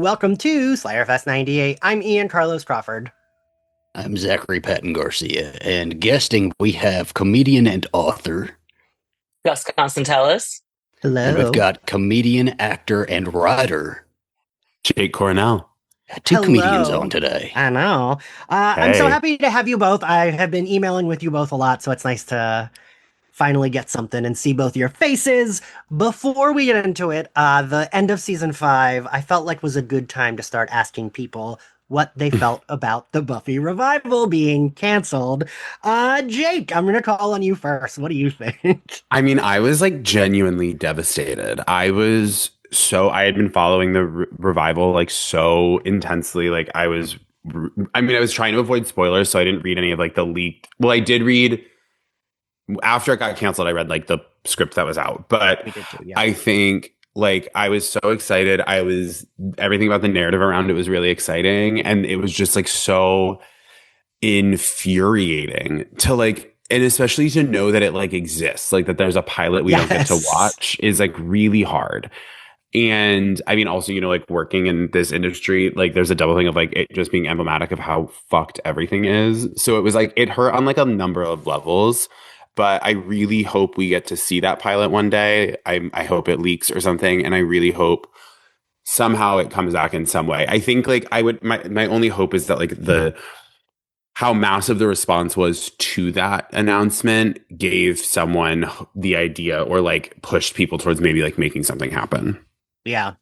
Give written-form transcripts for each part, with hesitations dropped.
Welcome to Slayerfest 98. I'm Ian Carlos Crawford. I'm Zachary Patton Garcia, and guesting we have comedian and author, Gus Constanellis. and we've Hello. got comedian, actor, and writer. Jake Cornell. Two comedians Hello. on today. I know. I'm so Hey. happy to have you both. I have been emailing with you both a lot, so it's nice to finally get something and see both your faces. Before we get into it, the end of season 5, I felt like was a good time to start asking people what they felt about the Buffy revival being canceled. Jake, I'm going to call on you first. What do you think? I mean, I was like genuinely devastated. I had been following the revival like so intensely. I was trying to avoid spoilers, so I didn't read any of like the leaked. Well, I did read after it got canceled. I read like the script that was out, but We did too, yeah. I think like I was so excited. Everything about the narrative around it was really exciting, and it was just like so infuriating to like, and especially to know that it like exists, like that there's a pilot we don't get to Yes. watch is like really hard. And I mean, also, like working in this industry, like there's a double thing of like it just being emblematic of how fucked everything is. So it was like it hurt on like a number of levels. But I really hope we get to see that pilot one day. I hope it leaks or something, and I really hope somehow it comes back in some way. I think like my only hope is that like the how massive the response was to that announcement gave someone the idea or like pushed people towards maybe like making something happen. Yeah.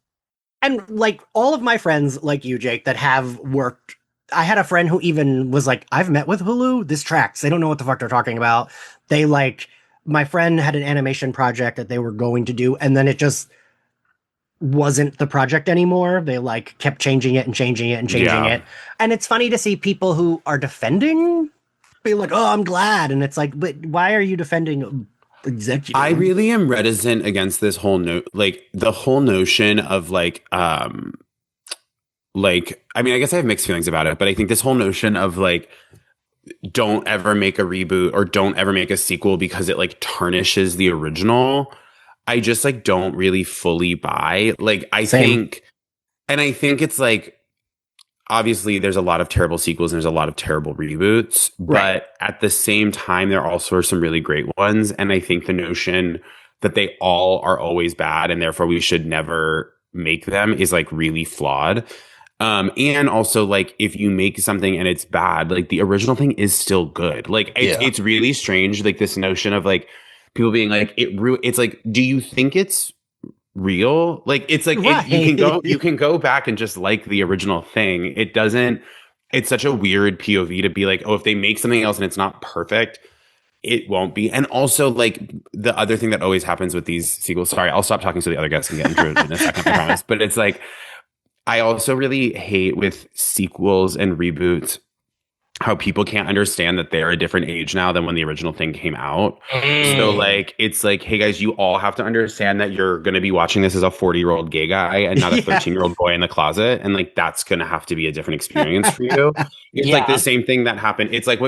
And like all of my friends like you, Jake, that have worked. I had a friend who even was like, I've met with Hulu. This tracks. They don't know what the fuck they're talking about. They like, my friend had an animation project that they were going to do, and then it just wasn't the project anymore. They like kept changing it and changing it and changing Yeah. it. And it's funny to see people who are defending be like, oh, I'm glad. And it's like, but why are you defending executive? I really am reticent against this whole like the whole notion of like, I mean, I guess I have mixed feelings about it, but I think this whole notion of like, don't ever make a reboot or don't ever make a sequel because it like tarnishes the original. I just like don't really fully buy. Like, Same. I think it's like, obviously there's a lot of terrible sequels and there's a lot of terrible reboots, Right. but at the same time, there also are some really great ones. And I think the notion that they all are always bad and therefore we should never make them is like really flawed. And also like if you make something and it's bad, like the original thing is still good. Like it's really strange, like this notion of like people being like it's like, do you think it's real? Like it's like Right. you can go back and just like the original thing. It doesn't. It's such a weird POV to be like, oh, if they make something else and it's not perfect, it won't be. And also like the other thing that always happens with these sequels. Sorry, I'll stop talking so the other guys can get into it in a second. I promise. But it's like I also really hate with sequels and reboots how people can't understand that they're a different age now than when the original thing came out. So like it's like, hey guys, you all have to understand that you're going to be watching this as a 40-year-old gay guy and not a 13-year-old boy in the closet, and like that's going to have to be a different experience for you. It's like the same thing that happened. It's like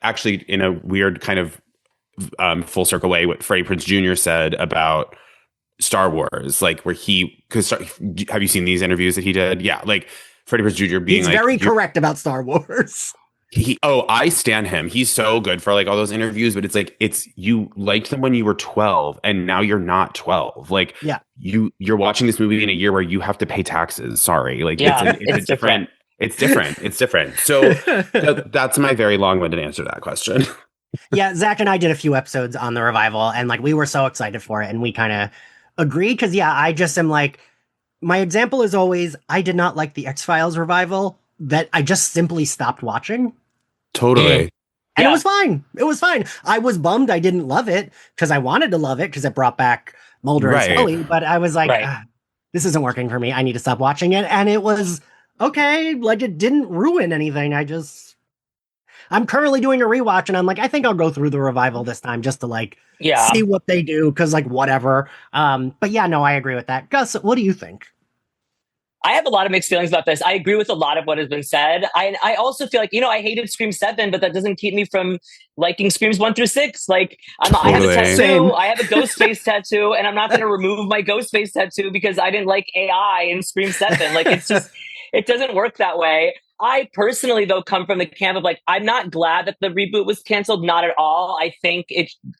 actually in a weird kind of full circle way what Freddie Prinze Jr. said about Star Wars, like where have you seen these interviews that he did? Yeah, like Freddie Prinze Jr. being He's like very correct about Star Wars. I stand him. He's so good for like all those interviews, but it's like you liked them when you were 12 and now you're not 12. Like Yeah. you're watching this movie in a year where you have to pay taxes. Sorry. Like Yeah, it's a different it's different. It's different. So that's my very long-winded answer to that question. Yeah, Zach and I did a few episodes on the revival, and like we were so excited for it, and we kind of agreed because I just am like, my example is always I did not like the X-Files revival that I just simply stopped watching. Totally. And it was fine. It was fine. I was bummed I didn't love it because I wanted to love it because it brought back Mulder and Scully, but I was like, this isn't working for me. I need to stop watching it. And it was okay. Like it didn't ruin anything. I'm currently doing a rewatch and I'm like, I think I'll go through the revival this time just to like see what they do. Cause like whatever. But yeah, no, I agree with that. Gus, what do you think? I have a lot of mixed feelings about this. I agree with a lot of what has been said. I also feel like, I hated Scream 7, but that doesn't keep me from liking Screams 1 through 6. Like, I have a Totally. tattoo, Same. I have a ghost face tattoo, and I'm not going to remove my ghost face tattoo because I didn't like AI in Scream 7. Like, it's just, it doesn't work that way. I personally, though, come from the camp of like, I'm not glad that the reboot was canceled. Not at all. I think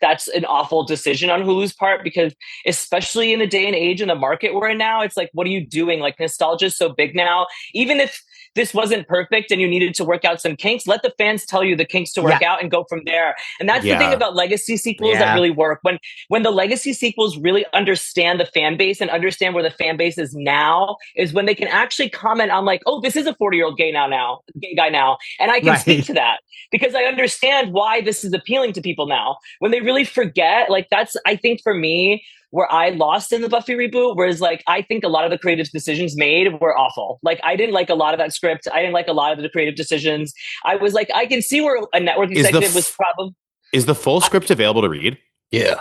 that's an awful decision on Hulu's part because, especially in the day and age and the market we're in now, it's like, what are you doing? Like, nostalgia is so big now. Even if this wasn't perfect and you needed to work out some kinks, let the fans tell you the kinks to work out and go from there. And that's the thing about legacy sequels that really work. When the legacy sequels really understand the fan base and understand where the fan base is now, is when they can actually comment on like, oh, this is a 40-year-old gay guy now. And I can speak to that because I understand why this is appealing to people now. When they really forget, like that's, I think for me, where I lost in the Buffy reboot, whereas like I think a lot of the creative decisions made were awful. Like I didn't like a lot of that script. I didn't like a lot of the creative decisions. I was like, I can see where a network executive was probably. Is the full script available to read? Yeah.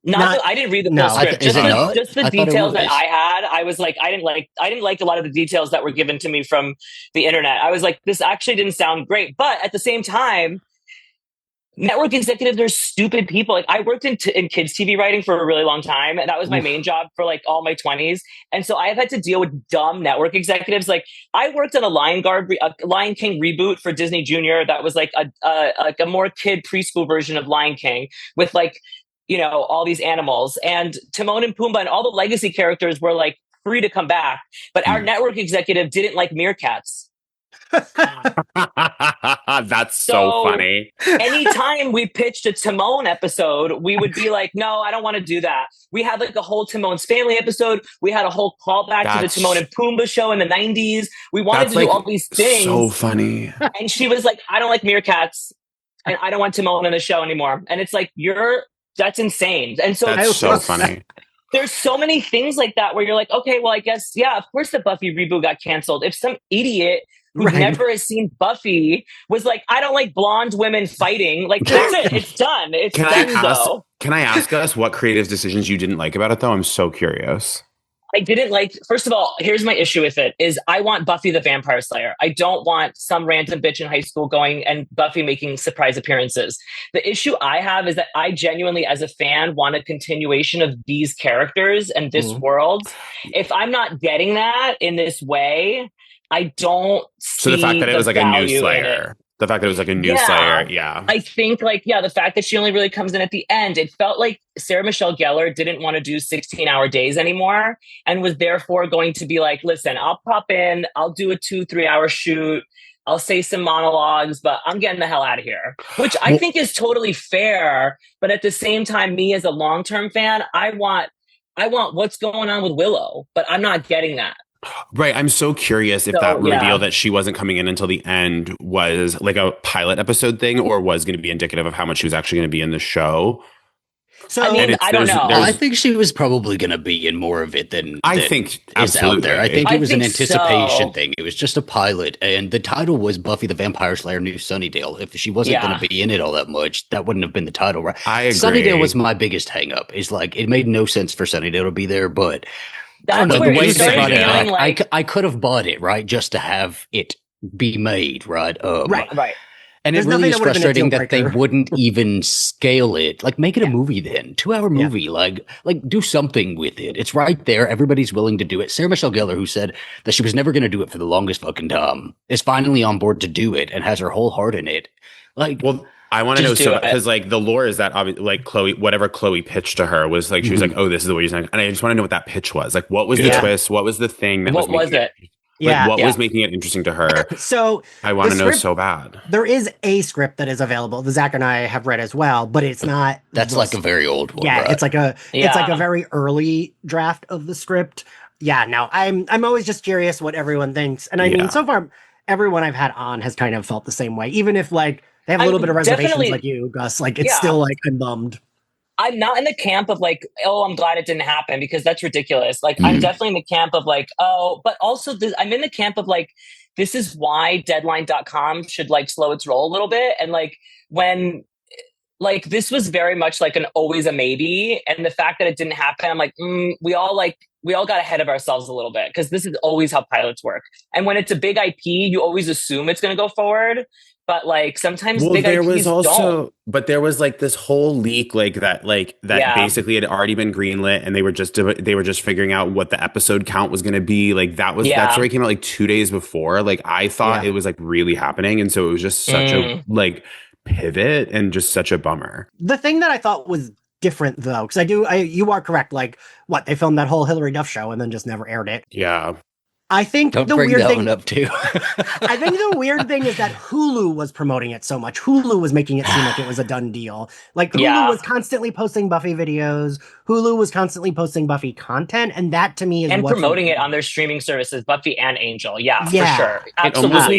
I didn't read the full script. Just the details that I had. I was like, I didn't like a lot of the details that were given to me from the internet. I was like, this actually didn't sound great. But at the same time, network executives are stupid people. Like I worked in kids TV writing for a really long time, and that was my main job for like all my 20s. And so I have had to deal with dumb network executives. Like I worked on a Lion King reboot for Disney Junior that was like a more kid preschool version of Lion King with like, all these animals, and Timon and Pumbaa and all the legacy characters were like free to come back. But our network executive didn't like meerkats. That's so funny. Anytime we pitched a Timon episode, we would be like, no, I don't want to do that. We had like a whole Timon's Family episode. We had a whole callback to the Timon and Pumbaa show in the 90s. We wanted to do all these things. So funny. And she was like, I don't like meerkats and I don't want Timon in the show anymore. And it's like, that's insane. And so that's so funny. There's so many things like that where you're like, okay, well, I guess, yeah, of course the Buffy reboot got canceled. If some idiot who never has seen Buffy was like, I don't like blonde women fighting. Like, that's it. It's done. It's done, though. Can I ask us what creative decisions you didn't like about it, though? I'm so curious. I didn't like, first of all, here's my issue with it, is I want Buffy the Vampire Slayer. I don't want some random bitch in high school going and Buffy making surprise appearances. The issue I have is that I genuinely, as a fan, want a continuation of these characters and this world. If I'm not getting that in this way, I don't see the fact that it was like a new Slayer. The fact that it was like a new Slayer, I think the fact that she only really comes in at the end, it felt like Sarah Michelle Gellar didn't want to do 16-hour days anymore and was therefore going to be like, listen, I'll pop in, I'll do a 2-3 hour shoot, I'll say some monologues, but I'm getting the hell out of here, which I think is totally fair. But at the same time, me as a long-term fan, I want what's going on with Willow, but I'm not getting that. Right. I'm so curious if that reveal that she wasn't coming in until the end was like a pilot episode thing or was going to be indicative of how much she was actually going to be in the show. So I mean, I don't know. I think she was probably going to be in more of it than I think is out there. I think it was an anticipation so. thing. It was just a pilot, and the title was Buffy the Vampire Slayer New Sunnydale. If she wasn't going to be in it all that much, that wouldn't have been the title, right? I agree. Sunnydale was my biggest hang up. Is like it made no sense for Sunnydale to be there, but That's I don't know, where the way it they brought it started back, I could have bought it, right, just to have it be made, right? Right. And There's it really nothing is that would've been a frustrating deal that they breaker. wouldn't even scale it. Like, make it a movie then. 2-hour movie. Like do something with it. It's right there. Everybody's willing to do it. Sarah Michelle Gellar, who said that she was never going to do it for the longest fucking time, is finally on board to do it and has her whole heart in it. Like, well, I want to know so because like the lore is that like whatever Chloe pitched to her was like she was like, oh, this is the way you're saying, and I just want to know what that pitch was. Like, what was the twist? What was the thing that what was it? Like, what was making it interesting to her? So I want to know so bad. There is a script that is available that Zach and I have read as well, but it's not. That's like a very old one. Yeah, right? it's like a very early draft of the script. Yeah, no, I'm always just curious what everyone thinks, and I mean, so far everyone I've had on has kind of felt the same way, even if like they have a little bit of reservations like you, Gus. Like it's still like I'm bummed. I'm not in the camp of like, oh, I'm glad it didn't happen because that's ridiculous. Like, I'm definitely in the camp of like, oh, but also I'm in the camp of like, this is why Deadline.com should like slow its roll a little bit. And like, when like this was very much like an always a maybe. And the fact that it didn't happen, I'm like, we all like we all got ahead of ourselves a little bit because this is always how pilots work. And when it's a big IP, you always assume it's going to go forward. But like sometimes big IPs don't. But there was like this whole leak that Yeah. basically had already been greenlit, and they were just figuring out what the episode count was going to be. Like that story came out like 2 days before. Like I thought it was like really happening, and so it was just such a like pivot and just such a bummer. The thing that I thought was different though, because you are correct. Like, what, they filmed that whole Hillary Duff show and then just never aired it. Yeah. I think Don't the bring weird that thing one up too. I think the weird thing is that Hulu was promoting it so much. Hulu was making it seem like it was a done deal. Like Hulu was constantly posting Buffy videos. Hulu was constantly posting Buffy content, and that to me is and promoting it on their streaming services, Buffy and Angel. Yeah, for sure. Absolutely.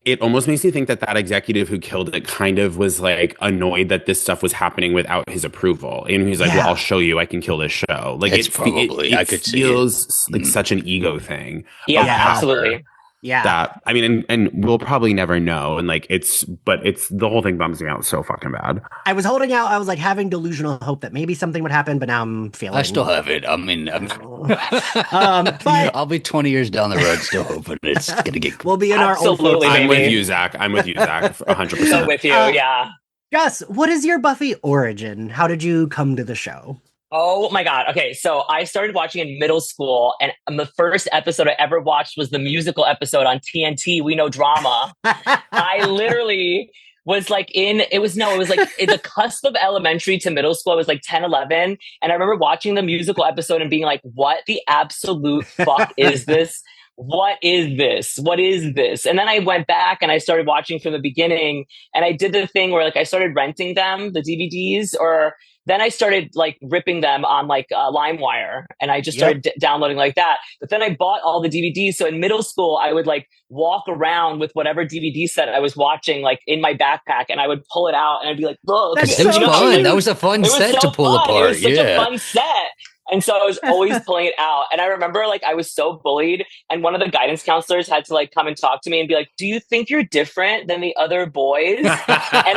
It almost makes me think that executive who killed it kind of was like annoyed that this stuff was happening without his approval, and he's like, "Well, I'll show you. I can kill this show." Like it's probably I could feels like such an ego thing. Yeah, absolutely. Yeah. That, I mean, and we'll probably never know. And like, it's the whole thing bums me out so fucking bad. I was holding out. I was like having delusional hope that maybe something would happen, but now I'm feeling. I still have it. I mean, but I'll be 20 years down the road still hoping it's gonna get. We'll be in our old folks. I'm with you, Zach. 100%. So with you, yeah. Gus, what is your Buffy origin? How did you come to the show? Oh my God. Okay. So I started watching in middle school, and the first episode I ever watched was the musical episode on TNT, We Know Drama. I literally was like it was like in the cusp of elementary to middle school. I was like 10, 11. And I remember watching the musical episode and being like, what the absolute fuck is this? What is this? What is this? And then I went back and I started watching from the beginning, and I did the thing where like I started renting them, the DVDs, or then I started like ripping them on like LimeWire, and I just started downloading like that. But then I bought all the DVDs. So in middle school, I would like walk around with whatever DVD set I was watching, like in my backpack, and I would pull it out and I'd be like, look. It was fun. That was a fun set to pull apart. It was such a fun set. And so I was always pulling it out. And I remember like I was so bullied, and one of the guidance counselors had to like come and talk to me and be like, do you think you're different than the other boys? And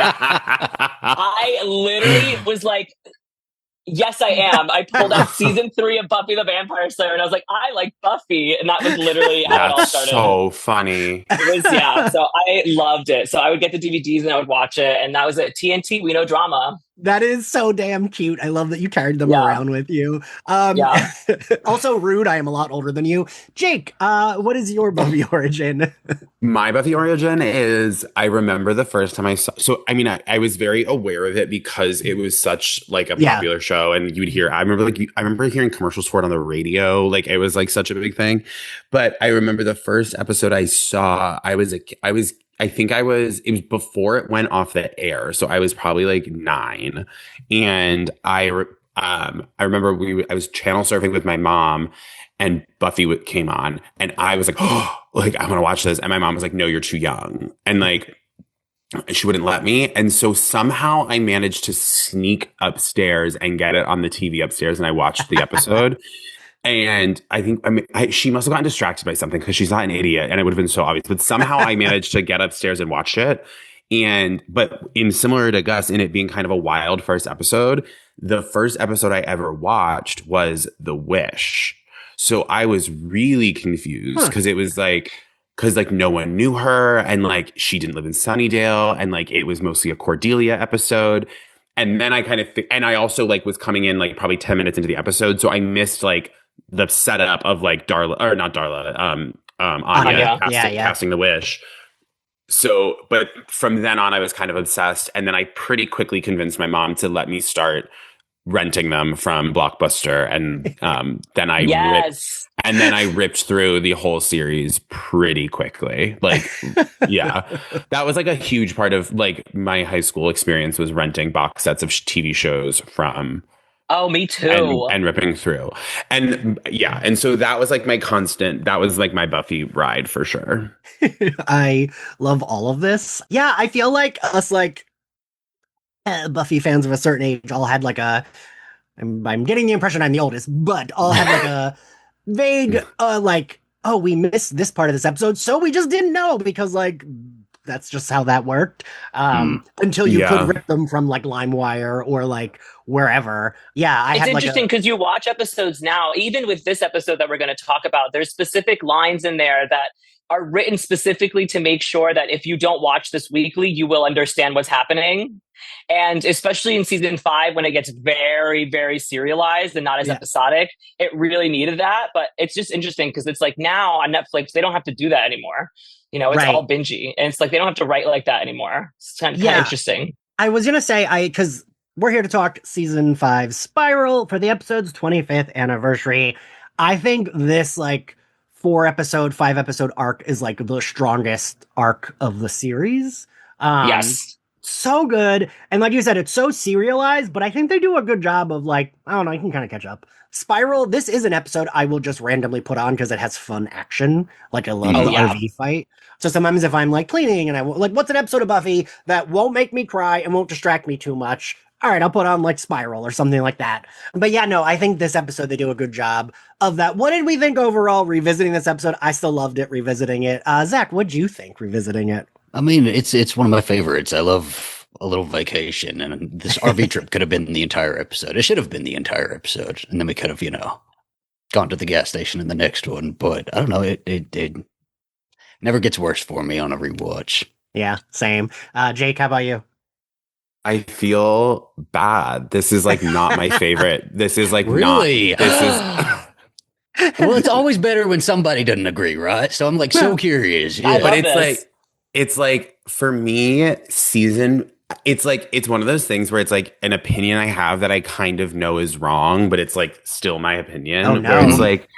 I literally was like, yes, I am. I pulled out season 3 of Buffy the Vampire Slayer, and I was like, I like Buffy. And that was literally how it all started. So funny. It was, so I loved it. So I would get the DVDs and I would watch it. And that was it. TNT, We Know Drama. That is so damn cute. I love that you carried them around with you. Also rude. I am a lot older than you. Jake, what is your Buffy origin? My Buffy origin is, I remember the first time I saw, so I mean, I was very aware of it because it was such like a popular show, and you would hear, I remember hearing commercials for it on the radio. Like it was like such a big thing. But I remember the first episode I saw, it was before it went off the air. So I was probably like 9. And I remember I was channel surfing with my mom, and Buffy came on, and I was like, oh, like I'm going to watch this. And my mom was like, no, you're too young. And like, she wouldn't let me. And so somehow I managed to sneak upstairs and get it on the TV upstairs. And I watched the episode. And I think, she must have gotten distracted by something because she's not an idiot, and it would have been so obvious. But somehow I managed to get upstairs and watch it. But in similar to Gus, in it being kind of a wild first episode, the first episode I ever watched was The Wish. So I was really confused because it was like, no one knew her, and like she didn't live in Sunnydale, and like it was mostly a Cordelia episode. And then I kind of and I also like was coming in like probably 10 minutes into the episode, so I missed like the setup of like Anya casting The Wish. So, but from then on, I was kind of obsessed, and then I pretty quickly convinced my mom to let me start renting them from Blockbuster, and then I ripped through the whole series pretty quickly. Like, that was like a huge part of like my high school experience, was renting box sets of TV shows from. Oh, me too. And ripping through. And and so that was like that was like my Buffy ride for sure. I love all of this. Yeah, I feel like us like Buffy fans of a certain age all had like I'm getting the impression I'm the oldest, but all had like a vague like, oh, we missed this part of this episode, so we just didn't know because like that's just how that worked. Until you could Yeah. rip them from like LimeWire or like wherever. Yeah, I It's had like interesting a because you watch episodes now, even with this episode that we're going to talk about, there's specific lines in there that are written specifically to make sure that if you don't watch this weekly, you will understand what's happening. And especially in season 5, when it gets very, very serialized and not as yeah, episodic, it really needed that. But it's just interesting because it's like now on Netflix, they don't have to do that anymore. You know, it's all right. bingey and it's like they don't have to write like that anymore. It's kind of Yeah, interesting. I was gonna say because we're here to talk season 5 Spiral for the episode's 25th anniversary. I think this like 4 episode, 5 episode arc is like the strongest arc of the series. Um, Yes. so good. And like you said, it's so serialized, but I think they do a good job of like, I don't know, you can kind of catch up. Spiral, this is an episode I will just randomly put on because it has fun action. Like I love Oh, the yeah. RV fight. So sometimes if I'm like cleaning and like, what's an episode of Buffy that won't make me cry and won't distract me too much? All right, I'll put on like Spiral or something like that. But yeah, no, I think this episode they do a good job of that. What did we think overall revisiting this episode? I still loved it revisiting it. Zach, what'd you think revisiting it? I mean, it's one of my favorites. I love a little vacation, and this RV trip could have been the entire episode. It should have been the entire episode, and then we could have, gone to the gas station in the next one. But I don't know. It never gets worse for me on a rewatch. Yeah, same. Jake, how about you? I feel bad. This is like not my favorite. This is like Really? not. This is. Well, it's always better when somebody doesn't agree, right? So I'm like so curious. I Yeah. love But it's this. like it's like for me, it's like it's one of those things where it's like an opinion I have that I kind of know is wrong, but it's like still my opinion. Oh, Where no. it's like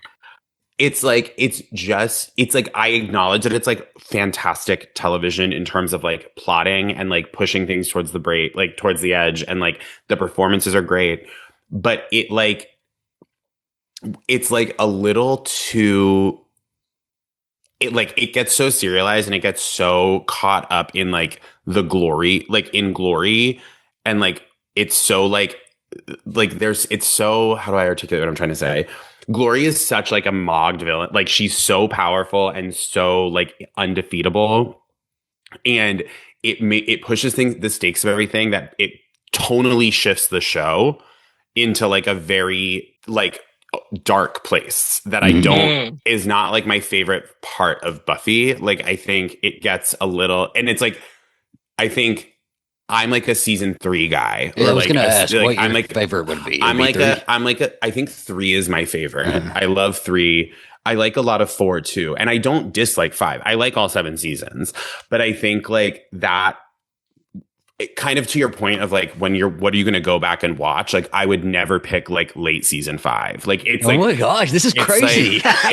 I acknowledge that it's like fantastic television in terms of like plotting and like pushing things towards the break, like towards the edge, and like the performances are great, but it's like a little too it gets so serialized and it gets so caught up in like the glory, like in glory, and like it's so like there's it's so how do I articulate what I'm trying to say? Glory is such like a mogged villain. Like she's so powerful and so like undefeatable, and it pushes the stakes of everything that it tonally shifts the show into like a very like dark place that I don't is not like my favorite part of Buffy. Like I think it gets a little, and it's like I think I'm like a season 3 guy. Yeah, I was like gonna ask like, what your I'm like favorite would be. I'm It'd like be I think 3 is my favorite. I love 3. I like a lot of 4 too. And I don't dislike 5. I like all 7 seasons. But I think like that it kind of to your point of like what are you going to go back and watch? Like I would never pick like late season 5. Like it's oh like my gosh, this is it's crazy. like- I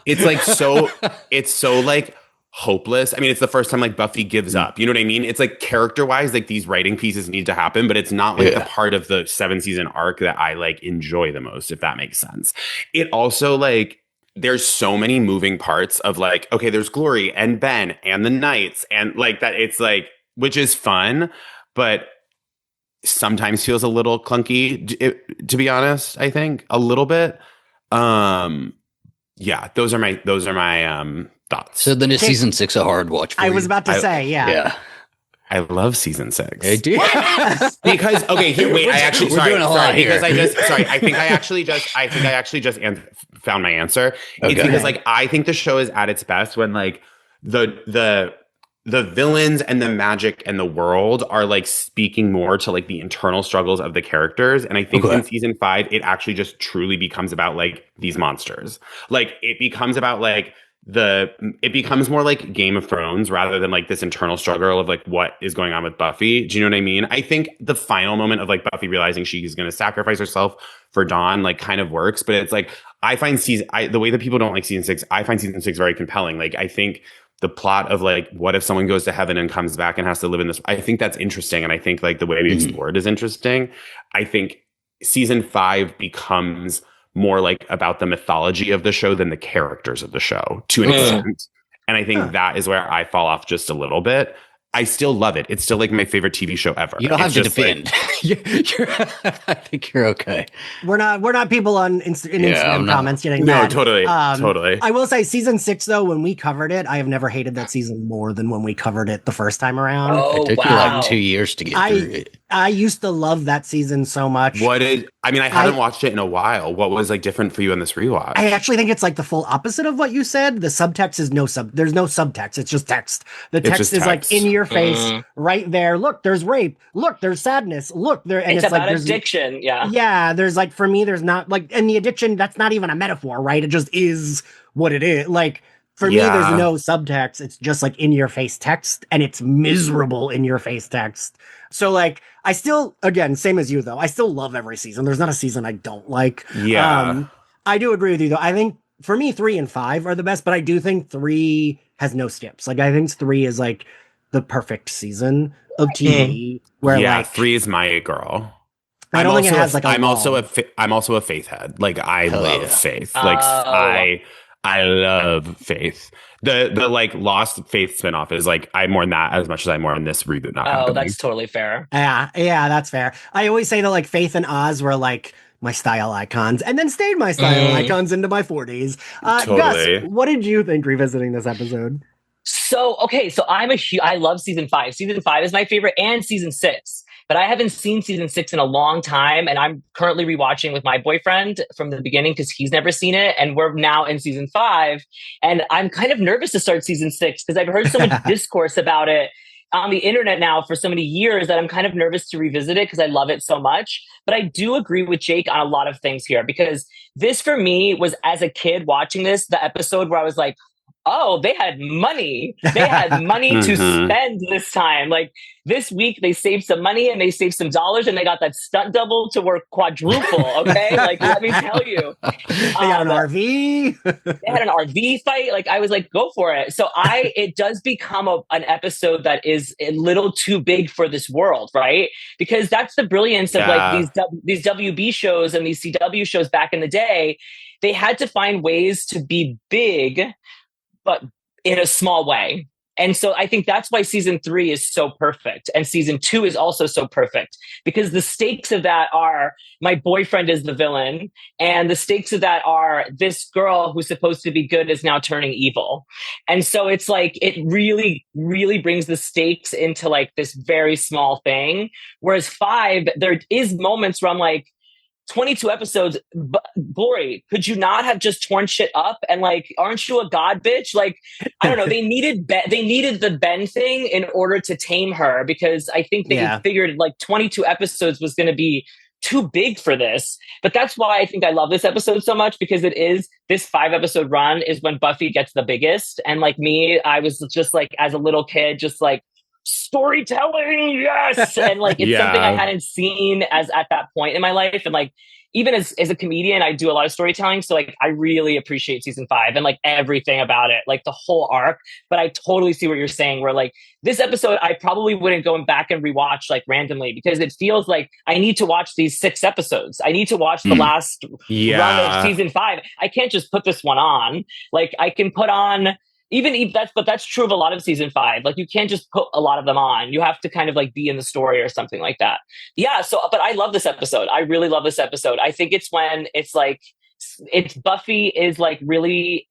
it's know. it's so like hopeless. I mean, it's the first time like Buffy gives up. You know what I mean? It's like character wise, like these writing pieces need to happen, but it's not like the part of the 7 season arc that I like enjoy the most, if that makes sense. It also like there's so many moving parts of like, okay, there's Glory and Ben and the Knights and like that. It's like, which is fun, but sometimes feels a little clunky, to be honest. I think a little bit. Yeah, those are my thoughts. So then is season 6 a hard watch for I you? was about to say, yeah. Yeah. I love season 6. I do. Because okay, here wait. I actually We're doing a lot here. because I just sorry. I think I actually just found my answer. It's Okay. because like I think the show is at its best when like the villains and the magic and the world are like speaking more to like the internal struggles of the characters. And I think in season 5, it actually just truly becomes about like these monsters. Like it becomes about like it becomes more like Game of Thrones rather than like this internal struggle of like what is going on with Buffy. Do you know what I mean? I think the final moment of like Buffy realizing she's going to sacrifice herself for Dawn like kind of works, but it's like I find the way that people don't like season 6, I find season 6 very compelling. Like I think the plot of like what if someone goes to heaven and comes back and has to live in this, I think that's interesting, and I think like the way we explore it is interesting. I think season 5 becomes more like about the mythology of the show than the characters of the show to an extent. And I think that is where I fall off just a little bit. I still love it. It's still like my favorite TV show ever. You don't have It's to just, like, defend. I think you're okay. We're not people on in Yeah, I'm Instagram not. comments getting No, mad. totally. I will say season 6 though, when we covered it, I have never hated that season more than when we covered it the first time around. It Oh took you like 2 wow. years to get through it. I used to love that season so much. I haven't watched it in a while. What was like different for you in this rewatch? I actually think it's like the full opposite of what you said. The subtext is there's no subtext. It's just text. The It's text just is like text. in your face right there. Look, there's rape. Look, there's sadness. Look, there and It's it's like about there's addiction. Yeah. yeah, there's like for me there's not like and the addiction that's not even a metaphor, right? It just is what it is. Like for me there's Yeah. no subtext. It's just like in your face text and it's miserable in your face text. So like I still again, same as you though. I still love every season. There's not a season I don't like. Yeah. I do agree with you though. I think for me 3 and 5 are the best, but I do think 3 has no skips. Like I think 3 is like the perfect season of TV where Yeah, like 3 is my girl. I don't think it has like a I'm also lull. I'm also a Faith head. Like I Hell love yeah. Faith. Like Oh. I love Faith. The like Lost Faith spinoff is like I mourn that as much as I mourn this reboot not Oh, happening. that's totally fair. Yeah, that's fair. I always say that like Faith and Oz were like my style icons and then stayed my style icons into my 40s. Totally. Gus, what did you think revisiting this episode? So, okay, so I love season 5. Season 5 is my favorite and season 6. But I haven't seen season 6 in a long time, and I'm currently rewatching with my boyfriend from the beginning because he's never seen it, and we're now in season 5, and I'm kind of nervous to start season 6 because I've heard so much discourse about it on the internet now for so many years that I'm kind of nervous to revisit it because I love it so much. But I do agree with Jake on a lot of things here because this for me was as a kid watching this, the episode where I was like, oh, they had money. They had money to spend this time. Like this week, they saved some money and they saved some dollars and they got that stunt double to work quadruple. Okay. Like, let me tell you. They got an RV. They had an RV fight. Like, I was like, go for it. So it does become an episode that is a little too big for this world, right? Because that's the brilliance of like these WB shows and these CW shows back in the day. They had to find ways to be big, but in a small way. And so I think that's why season 3 is so perfect. And season 2 is also so perfect because the stakes of that are my boyfriend is the villain. And the stakes of that are this girl who's supposed to be good is now turning evil. And so it's like, it really, really brings the stakes into like this very small thing. Whereas 5, there is moments where I'm like, 22 episodes, Glory, could you not have just torn shit up? And like, aren't you a god bitch? Like, I don't know. They needed the Ben thing in order to tame her because I think they figured like 22 episodes was going to be too big for this. But that's why I think I love this episode so much because it is this 5-episode run is when Buffy gets the biggest. And like me, I was just like, as a little kid, just like, storytelling, yes, and like it's something I hadn't seen as at that point in my life, and like even as a comedian, I do a lot of storytelling, so like I really appreciate season 5 and like everything about it, like the whole arc. But I totally see what you're saying. Where like this episode, I probably wouldn't go back and rewatch like randomly because it feels like I need to watch these 6 episodes. I need to watch the last run of season 5. I can't just put this one on. Like I can put on. Even if that's true of a lot of season 5. Like you can't just put a lot of them on. You have to kind of like be in the story or something like that. Yeah. So, but I love this episode. I really love this episode. I think it's when it's Buffy is like really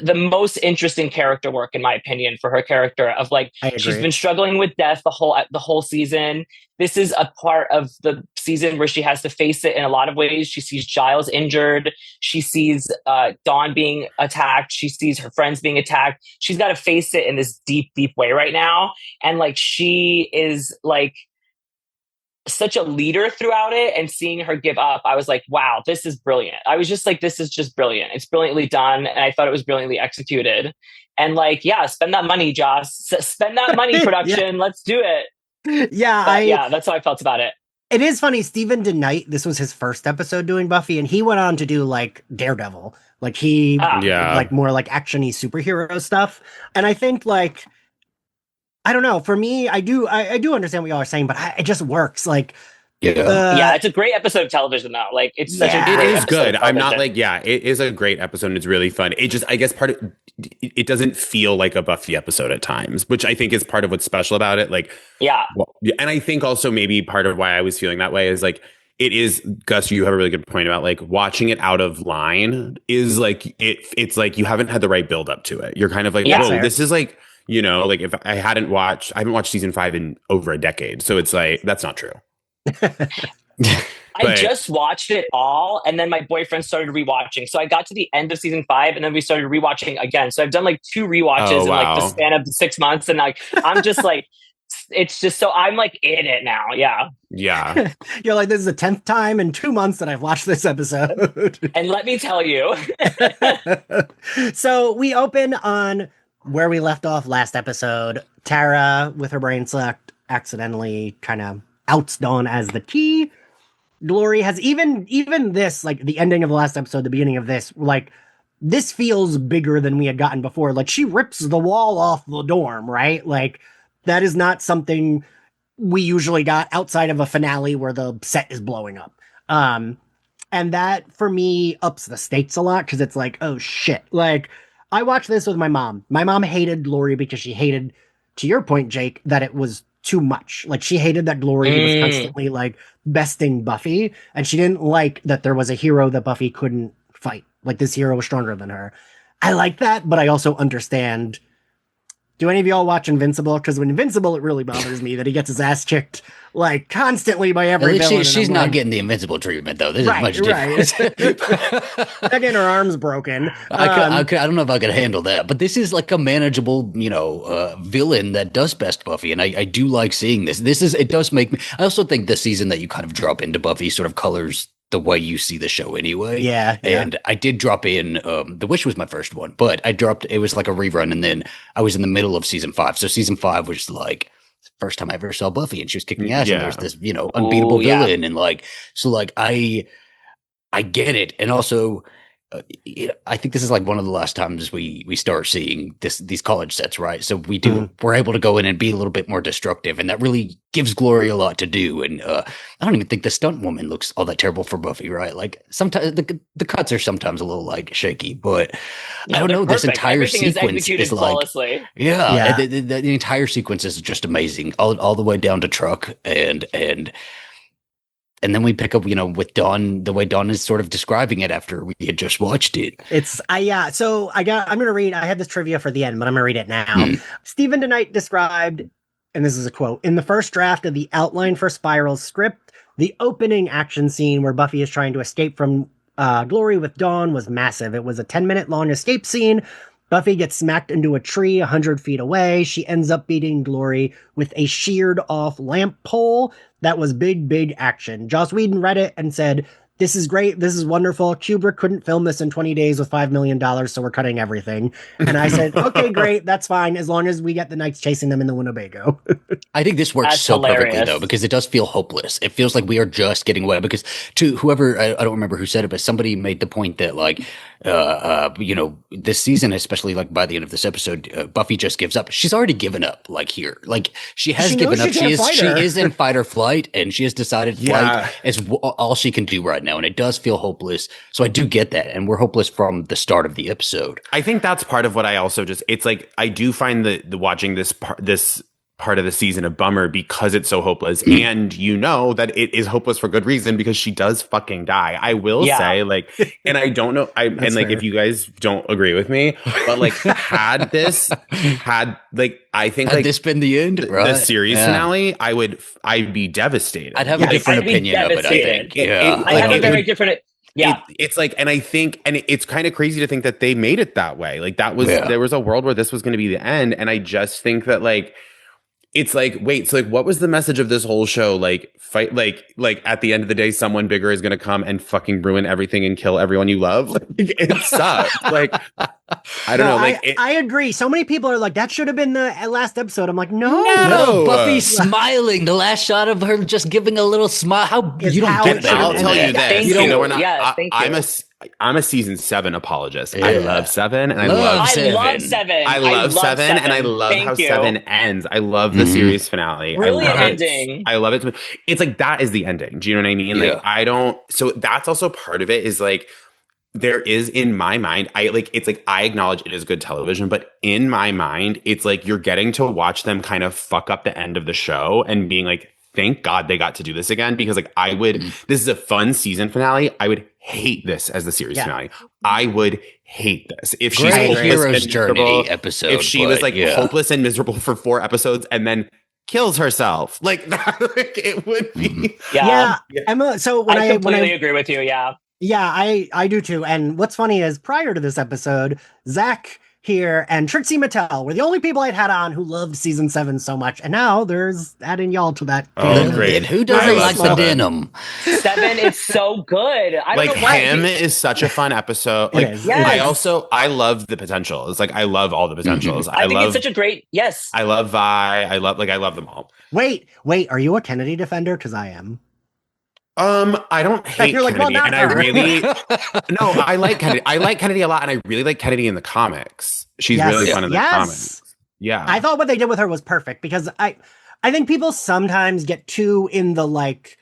the most interesting character work in my opinion for her character of like she's been struggling with death the whole season. This is a part of the season where she has to face it in a lot of ways. She sees Giles injured, she sees Dawn being attacked, she sees her friends being attacked. She's got to face it in this deep way right now, and like she is like such a leader throughout it, and seeing her give up, I was like, wow, this is brilliant. I was just like, this is just brilliant. It's brilliantly done. And I thought it was brilliantly executed. And like, yeah, spend that money, Joss. Spend that money, production. Let's do it. Yeah, that's how I felt about it. It is funny. Stephen DeKnight, this was his first episode doing Buffy, and he went on to do like Daredevil. Like he like more like action-y superhero stuff. And I think like I don't know. For me, I do understand what y'all are saying, but it just works. Like Yeah, it's a great episode of television though. Like it's such a It great is episode good. of I'm not television. like, it is a great episode and it's really fun. It just, I guess part of it doesn't feel like a Buffy episode at times, which I think is part of what's special about it. Like, Yeah. well, and I think also maybe part of why I was feeling that way is like, it is, Gus, you have a really good point about like watching it out of line is like, it's like you haven't had the right build up to it. You're kind of like, Yeah. whoa, Fair. this is like, like if I haven't watched season 5 in over a decade. So it's like, that's not true. I But- just watched it all, and then my boyfriend started rewatching. So I got to the end of season 5, and then we started rewatching again. So I've done like 2 rewatches in like the span of 6 months, and like I'm just like, it's just so I'm like in it now. Yeah. Yeah. You're like, this is the 10th time in 2 months that I've watched this episode. And let me tell you, So we open on where we left off last episode. Tara, with her brain sucked, accidentally kind of outs Dawn as the key. Glory has even this, like the ending of the last episode, the beginning of this, like this feels bigger than we had gotten before. Like she rips the wall off the dorm, right? Like that is not something we usually got outside of a finale where the set is blowing up. And that for me ups the stakes a lot because it's like, oh shit. Like I watched this with my mom. My mom hated Glory because she hated, to your point, Jake, that it was too much. Like she hated that Glory was constantly like besting Buffy, and she didn't like that there was a hero that Buffy couldn't fight. Like this hero was stronger than her. I like that, but I also understand. Do any of y'all watch Invincible? Because with Invincible, it really bothers me that he gets his ass kicked like constantly by every villain. She's and I'm not like, getting the Invincible treatment though. There's Right, much difference. not getting her arms broken. I don't know if I could handle that, but this is like a manageable, villain that does best Buffy, and I do like seeing this. It does make me. I also think the season that you kind of drop into Buffy sort of colors the way you see the show anyway. Yeah. And I did drop in, The Wish was my first one, but it was like a rerun, and then I was in the middle of season 5. So season 5 was like the first time I ever saw Buffy, and she was kicking ass, and there's this, unbeatable villain, and like, so like I get it. And also, I think this is like one of the last times we start seeing these college sets, right? So we're able to go in and be a little bit more destructive, and that really gives Glory a lot to do. And I don't even think the stunt woman looks all that terrible for Buffy, right? Like sometimes the cuts are sometimes a little like shaky, but I don't know. This entire Everything sequence is like, flawlessly. yeah. The entire sequence is just amazing, all the way down to Truck and then we pick up, with Dawn, the way Dawn is sort of describing it after we had just watched it. So I'm going to read, I had this trivia for the end, but I'm going to read it now. Stephen DeKnight described, and this is a quote, in the first draft of the outline for Spiral's script, the opening action scene where Buffy is trying to escape from Glory with Dawn was massive. It was a 10-minute long escape scene. Buffy gets smacked into a tree 100 feet away. She ends up beating Glory with a sheared off lamp pole. That was big action. Joss Whedon read it and said, this is great. This is wonderful. Kubrick couldn't film this in 20 days with $5 million, so we're cutting everything. And I said, okay, great. That's fine. As long as we get the Knights chasing them in the Winnebago. I think this works perfectly, though, because it does feel hopeless. It feels like we are just getting away. Because to whoever, I don't remember who said it, but somebody made the point that, like, this season, especially like by the end of this episode, Buffy just gives up. She's already given up, like here. Like she has given up. She is in fight or flight, and she has decided flight is all she can do right now. And it does feel hopeless. So I do get that. And we're hopeless from the start of the episode. I think that's part of what I also it's like, I do find the watching this part of the season a bummer because it's so hopeless. And that it is hopeless for good reason because she does fucking die. I will say, like, and I don't know, and like, if you guys don't agree with me, but like, had this been the end, the series finale, I'd be devastated. I'd have a different opinion of it, I think. I have a very different. Yeah, it's like, and I think, and it's kind of crazy to think that they made it that way. Like there was a world where this was going to be the end, and I just think that like. It's like, wait, so like, what was the message of this whole show? Like, fight, like at the end of the day, someone bigger is going to come and fucking ruin everything and kill everyone you love. Like, it sucks. Like, I don't know. Like, I agree. So many people are like, that should have been the last episode. I'm like, no. Buffy's smiling. The last shot of her just giving a little smile. You don't get that. I'll tell you this. Thank you. We're not. Yeah, thank you. I'm a season 7 apologist. I Yeah. love 7 and I Love love I Seven. love Seven. I love 7 and I love Thank how you. 7 ends. I love the Mhm. series finale. I Brilliant love it. ending. I love it. It's like that is the ending. Do you know what I mean? Yeah. Like I don't so that's also part of it is like there is in my mind, it's like I acknowledge it is good television, but in my mind, it's like you're getting to watch them kind of fuck up the end of the show and being like, thank God they got to do this again. Because like this is a fun season finale. I would hate this as the series finale. I would hate this. If she's Great hopeless hero's and miserable, journey episode. if she was like yeah. hopeless and miserable for 4 episodes and then kills herself, like that, like, it would be. Yeah. Emma. So when I I completely agree with you. Yeah. Yeah, I do too. And what's funny is prior to this episode, Zach here and Trixie Mattel were the only people I'd had on who loved season 7 so much. And now there's adding y'all to that. Oh, great. Who doesn't like the denim? 7 is so good. I don't Like know why. him is such a fun episode. Like is. Yes. I love the potentials. Like I love all the potentials. I think it's such a great I love Vi. I love them all. Wait, are you a Kennedy defender? Because I am. I don't hate You're like, Kennedy, well, and not I her. really no, I like Kennedy. I like Kennedy a lot, and I really like Kennedy in the comics. She's Yes. really fun in the Yes. comics. Yeah, I thought what they did with her was perfect because I think people sometimes get too in the like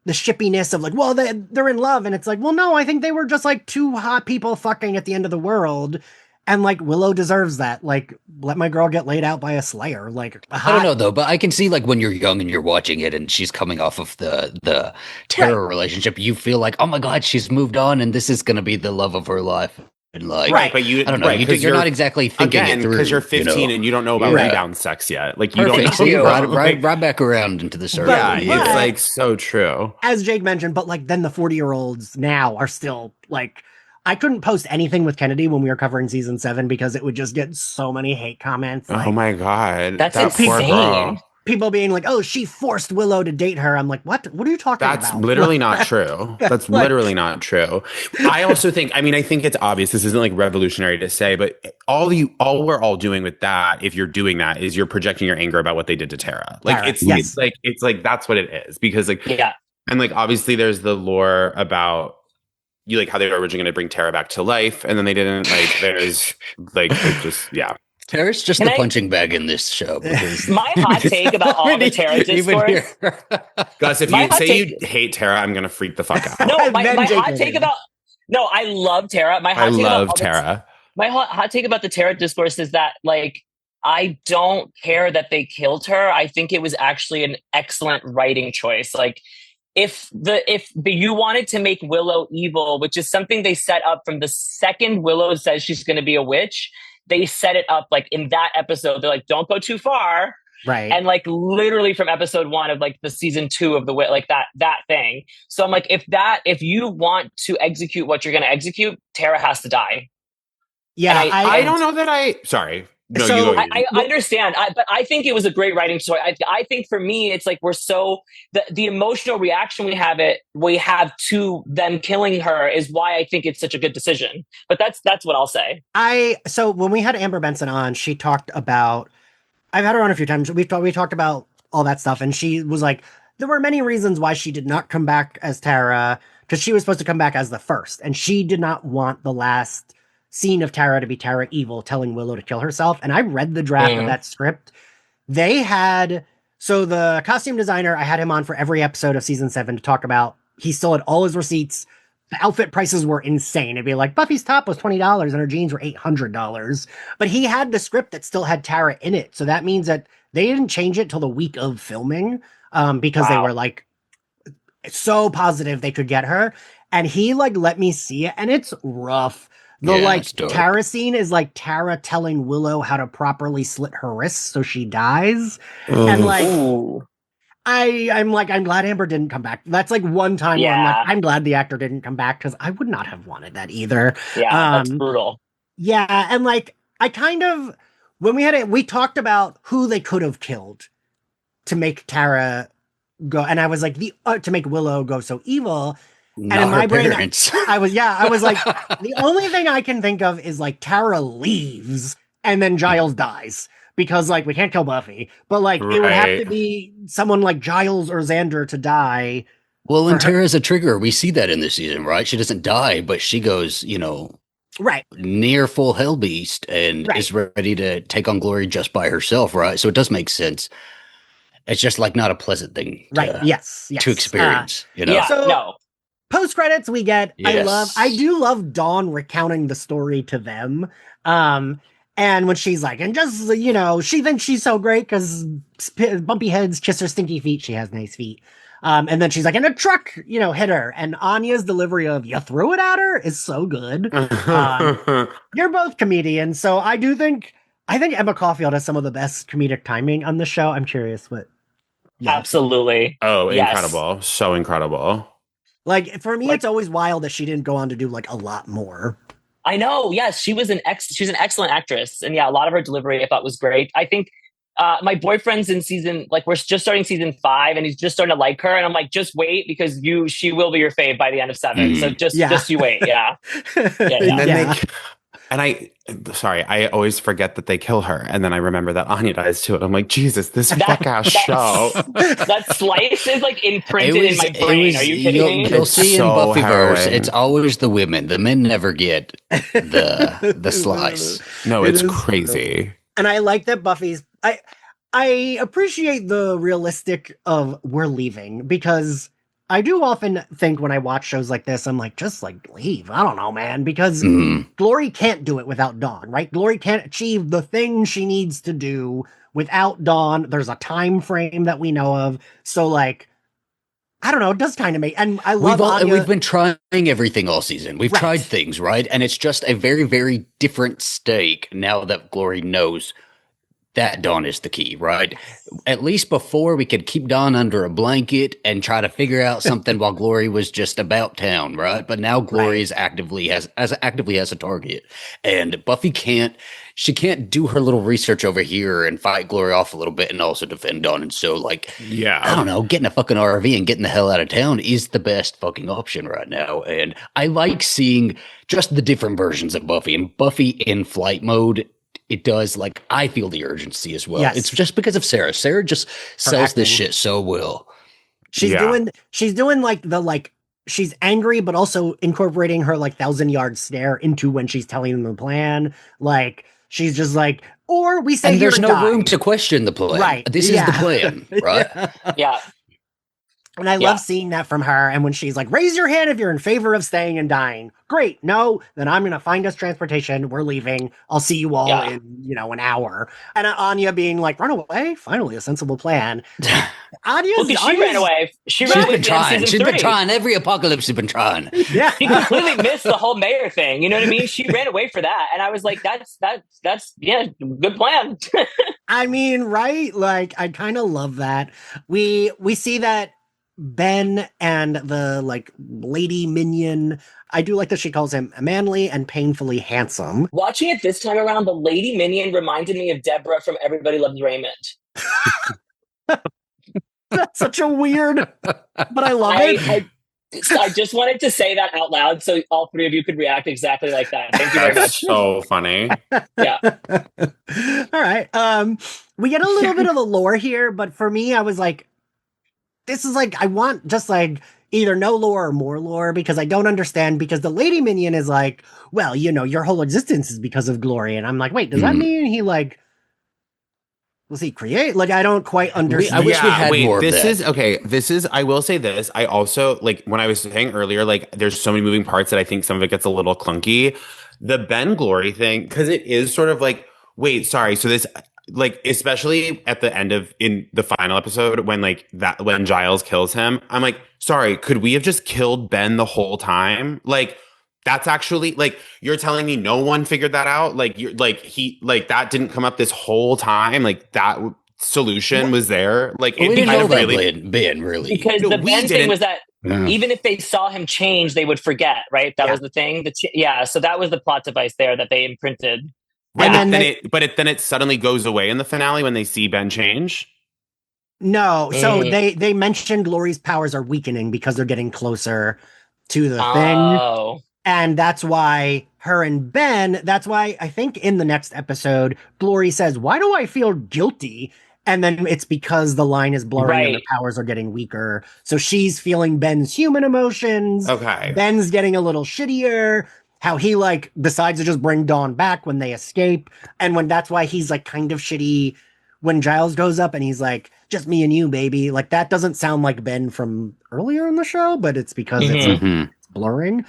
the shippiness of like, well, they're in love, and it's like, well, no, I think they were just like two hot people fucking at the end of the world. And like Willow deserves that. Like, let my girl get laid out by a Slayer. Like, I don't know though, but I can see like when you're young and you're watching it and she's coming off of the terror relationship, you feel like, oh my God, she's moved on and this is gonna be the love of her life. And like, but I don't know, you're not exactly thinking it through because you're 15 and you don't know about rebound sex yet. Like you don't know. See, right back around into the circle. Yeah, it's like so true. As Jake mentioned, but like then the 40-year-olds now are still like. I couldn't post anything with Kennedy when we were covering season 7 because it would just get so many hate comments. Like, oh my God. That's that poor insane. girl. People being like, oh, she forced Willow to date her. I'm like, what? What are you talking about? That's literally not true. That's literally not true. I also think, I think it's obvious. This isn't like revolutionary to say, but all we're all doing with that, if you're doing that, is you're projecting your anger about what they did to Tara. Like Tara, it's like that's what it is. Because like, and like obviously there's the lore about you like how they were originally going to bring Tara back to life, and then they didn't. Like there's like it just Tara's just the punching bag in this show. Because my hot take about all the Tara discourse. Gus, if you say you hate Tara, I'm going to freak the fuck out. No, my hot take about I love Tara. I love Tara. My hot take about the Tara discourse is that like I don't care that they killed her. I think it was actually an excellent writing choice. Like. If you wanted to make Willow evil, which is something they set up from the second Willow says she's going to be a witch, they set it up like in that episode. They're like, don't go too far. Right. And like literally from episode 1 of like the season 2 of the like that thing. So I'm like, if you want to execute what you're going to execute, Tara has to die. Yeah. I don't know that sorry. No, so I understand, but I think it was a great writing story. I think for me, it's like we're so the emotional reaction we have to them killing her is why I think it's such a good decision. But that's what I'll say. So when we had Amber Benson on, she talked about. I've had her on a few times. We talked about all that stuff, and she was like, there were many reasons why she did not come back as Tara because she was supposed to come back as the first, and she did not want the last scene of Tara to be Tara evil, telling Willow to kill herself. And I read the draft of that script. They had, so the costume designer, I had him on for every episode of season 7 to talk about, he still had all his receipts. The outfit prices were insane. It'd be like Buffy's top was $20 and her jeans were $800. But he had the script that still had Tara in it. So that means that they didn't change it till the week of filming because they were like so positive they could get her. And he like let me see it and it's rough. The Tara scene is like Tara telling Willow how to properly slit her wrists so she dies. And like, I'm glad Amber didn't come back. That's like one time where I'm glad the actor didn't come back because I would not have wanted that either. Yeah, that's brutal. Yeah, and like I kind of when we had it, we talked about who they could have killed to make Tara go, and I was like to make Willow go so evil. And in my brain, I was like, the only thing I can think of is like Tara leaves and then Giles dies because like we can't kill Buffy, but like it would have to be someone like Giles or Xander to die Well, For and her, Tara's a trigger. We see that in this season, right? She doesn't die, but she goes, right, near full hell beast and right. is ready to take on Glory just by herself, right? So it does make sense. It's just like not a pleasant thing Right. Yes. to Yes. experience, Yeah, So no. post credits we get. I Yes. do love Dawn recounting the story to them. Um, and when she's like, and just she thinks she's so great because bumpy heads kiss her stinky feet. She has nice feet. And then she's like, and a truck, hit her. And Anya's delivery of "you threw it at her" is so good. You're both comedians, so I think Emma Caulfield has some of the best comedic timing on the show. I'm curious what. Yeah. Absolutely. Oh, Yes. incredible. So incredible. Like for me, Like, it's always wild that she didn't go on to do like a lot more. I know. Yes, she's an excellent actress, and yeah, a lot of her delivery I thought was great. I think my boyfriend's in we're just starting season 5, and he's just starting to like her, and I'm like, just wait because she will be your fave by the end of 7. So Yeah. just you wait. Yeah, And then Yeah. sorry, I always forget that they kill her. And then I remember that Anya dies too. And I'm like, Jesus, this fuck ass show. That slice is like imprinted in my brain. Are you kidding me? You'll It's see in so Buffyverse, harrowing. it's always the women. The men never get the slice. No, It it's is crazy. And I like that I appreciate the realistic of "we're leaving" because I do often think when I watch shows like this, I'm like, just like leave. I don't know, man, because Glory can't do it without Dawn, right? Glory can't achieve the thing she needs to do without Dawn. There's a time frame that we know of. So like, I don't know, it does kind of make, and I love Anya. We've been trying everything all season. We've tried things, right? And it's just a very, very different stake now that Glory knows that Dawn is the key, right? At least before we could keep Dawn under a blanket and try to figure out something while Glory was just about town, right? But now Glory is actively has a target. And Buffy can't do her little research over here and fight Glory off a little bit and also defend Dawn. And so like I don't know, getting a fucking RV and getting the hell out of town is the best fucking option right now. And I like seeing just the different versions of Buffy and Buffy in flight mode. It does, like, I feel the urgency as well. Yes. It's just because of Sarah. Sarah just sells this shit so well. She's doing like she's angry, but also incorporating her like 1,000-yard stare into when she's telling them the plan. Like she's just like, or we say, and there's no die. room to question the plan. Right. This is the plan, right? Yeah. And I love seeing that from her. And when she's like, raise your hand if you're in favor of staying and dying. Great. No, then I'm going to find us transportation. We're leaving. I'll see you all in, an hour. And Anya being like, run away. Finally, a sensible plan. Anya's she ran away. She's been trying. She's been trying. Every apocalypse she's been trying. Yeah. She completely missed the whole mayor thing. You know what I mean? She ran away for that. And I was like, that's good plan. I mean, right? Like, I kind of love that. We see that Ben and the like lady minion, I do like that she calls him manly and painfully handsome. Watching it this time around, the lady minion reminded me of Deborah from Everybody Loves Raymond. That's such a weird, but I love it. I just wanted to say that out loud so all three of you could react exactly like that. Thank you very much. So funny. Yeah. All right. We get a little bit of the lore here, but for me, I was like, this is like, I want just like either no lore or more lore because I don't understand, because the lady minion is like, well, your whole existence is because of Glory. And I'm like, wait, does that mean he like, was he create? Like, I don't quite understand. I wish we had more of that. This is, I will say this. I also, like, when I was saying earlier, like, there's so many moving parts that I think some of it gets a little clunky. The Ben Glory thing, because it is sort of like, wait, sorry. So this, like, especially at the end in the final episode when Giles kills him, I'm like, sorry, could we have just killed Ben the whole time? Like, that's actually, like, you're telling me no one figured that out? Like, you're like, that didn't come up this whole time? Like, that solution was there? Like, we didn't know that Ben, really. Because the Ben thing was that even if they saw him change, they would forget, right? That was the thing. So that was the plot device there that they imprinted. Right, and then it suddenly goes away in the finale when they see Ben change. No, so they mentioned Glory's powers are weakening because they're getting closer to the thing. And that's why that's why I think in the next episode, Glory says, why do I feel guilty? And then it's because the line is blurring and their Right. powers are getting weaker. So she's feeling Ben's human emotions. Okay. Ben's getting a little shittier. How he like decides to just bring Dawn back when they escape. And when that's why he's like kind of shitty when Giles goes up and he's like, just me and you, baby. Like that doesn't sound like Ben from earlier in the show, but it's because it's like Mhm. it's blurring.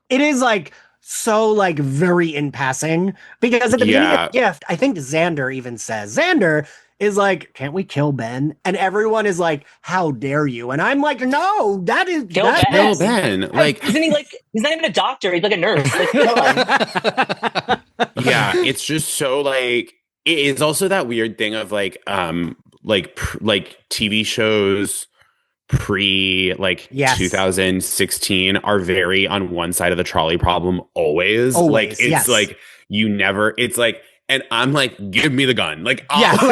It is like so like very in passing because at the beginning of the gift, I think Xander even says, Xander is like, can't we kill Ben? And everyone is like, how dare you? And I'm like, no, that is Kill that Ben. No, Ben. Like, Isn't he like, he's not even a doctor. He's like a nurse. Like, come on. yeah, it's just so like it is also that weird thing of like TV shows pre like Yes. 2016 are very on one side of the trolley problem always. Like it's yes. like you never it's like and I'm like, give me the gun. Like, Yeah. I'm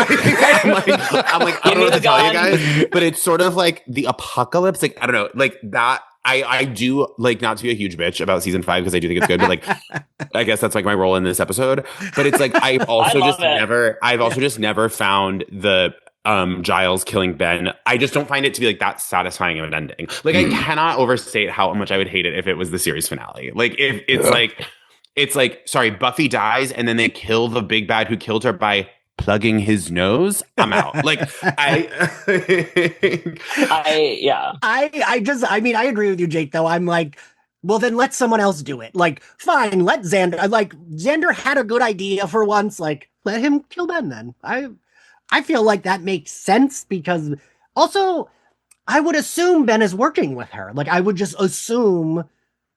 like, I Give don't me know what the to tell you gun. guys, but it's sort of like the apocalypse. Like, I don't know, like that. I do like not to be a huge bitch about season 5 because I do think it's good, but like, I guess that's like my role in this episode. But it's like I've also just never found the Giles killing Ben. I just don't find it to be like that satisfying of an ending. Like, I cannot overstate how much I would hate it if it was the series finale. Like, if it's like, sorry, Buffy dies and then they kill the big bad who killed her by plugging his nose. I'm out. Like, I mean, I agree with you, Jake, though. I'm like, well, then let someone else do it. Like, fine, let Xander. Like, Xander had a good idea for once. Like, let him kill Ben then. I feel like that makes sense because also, I would assume Ben is working with her. Like, I would just assume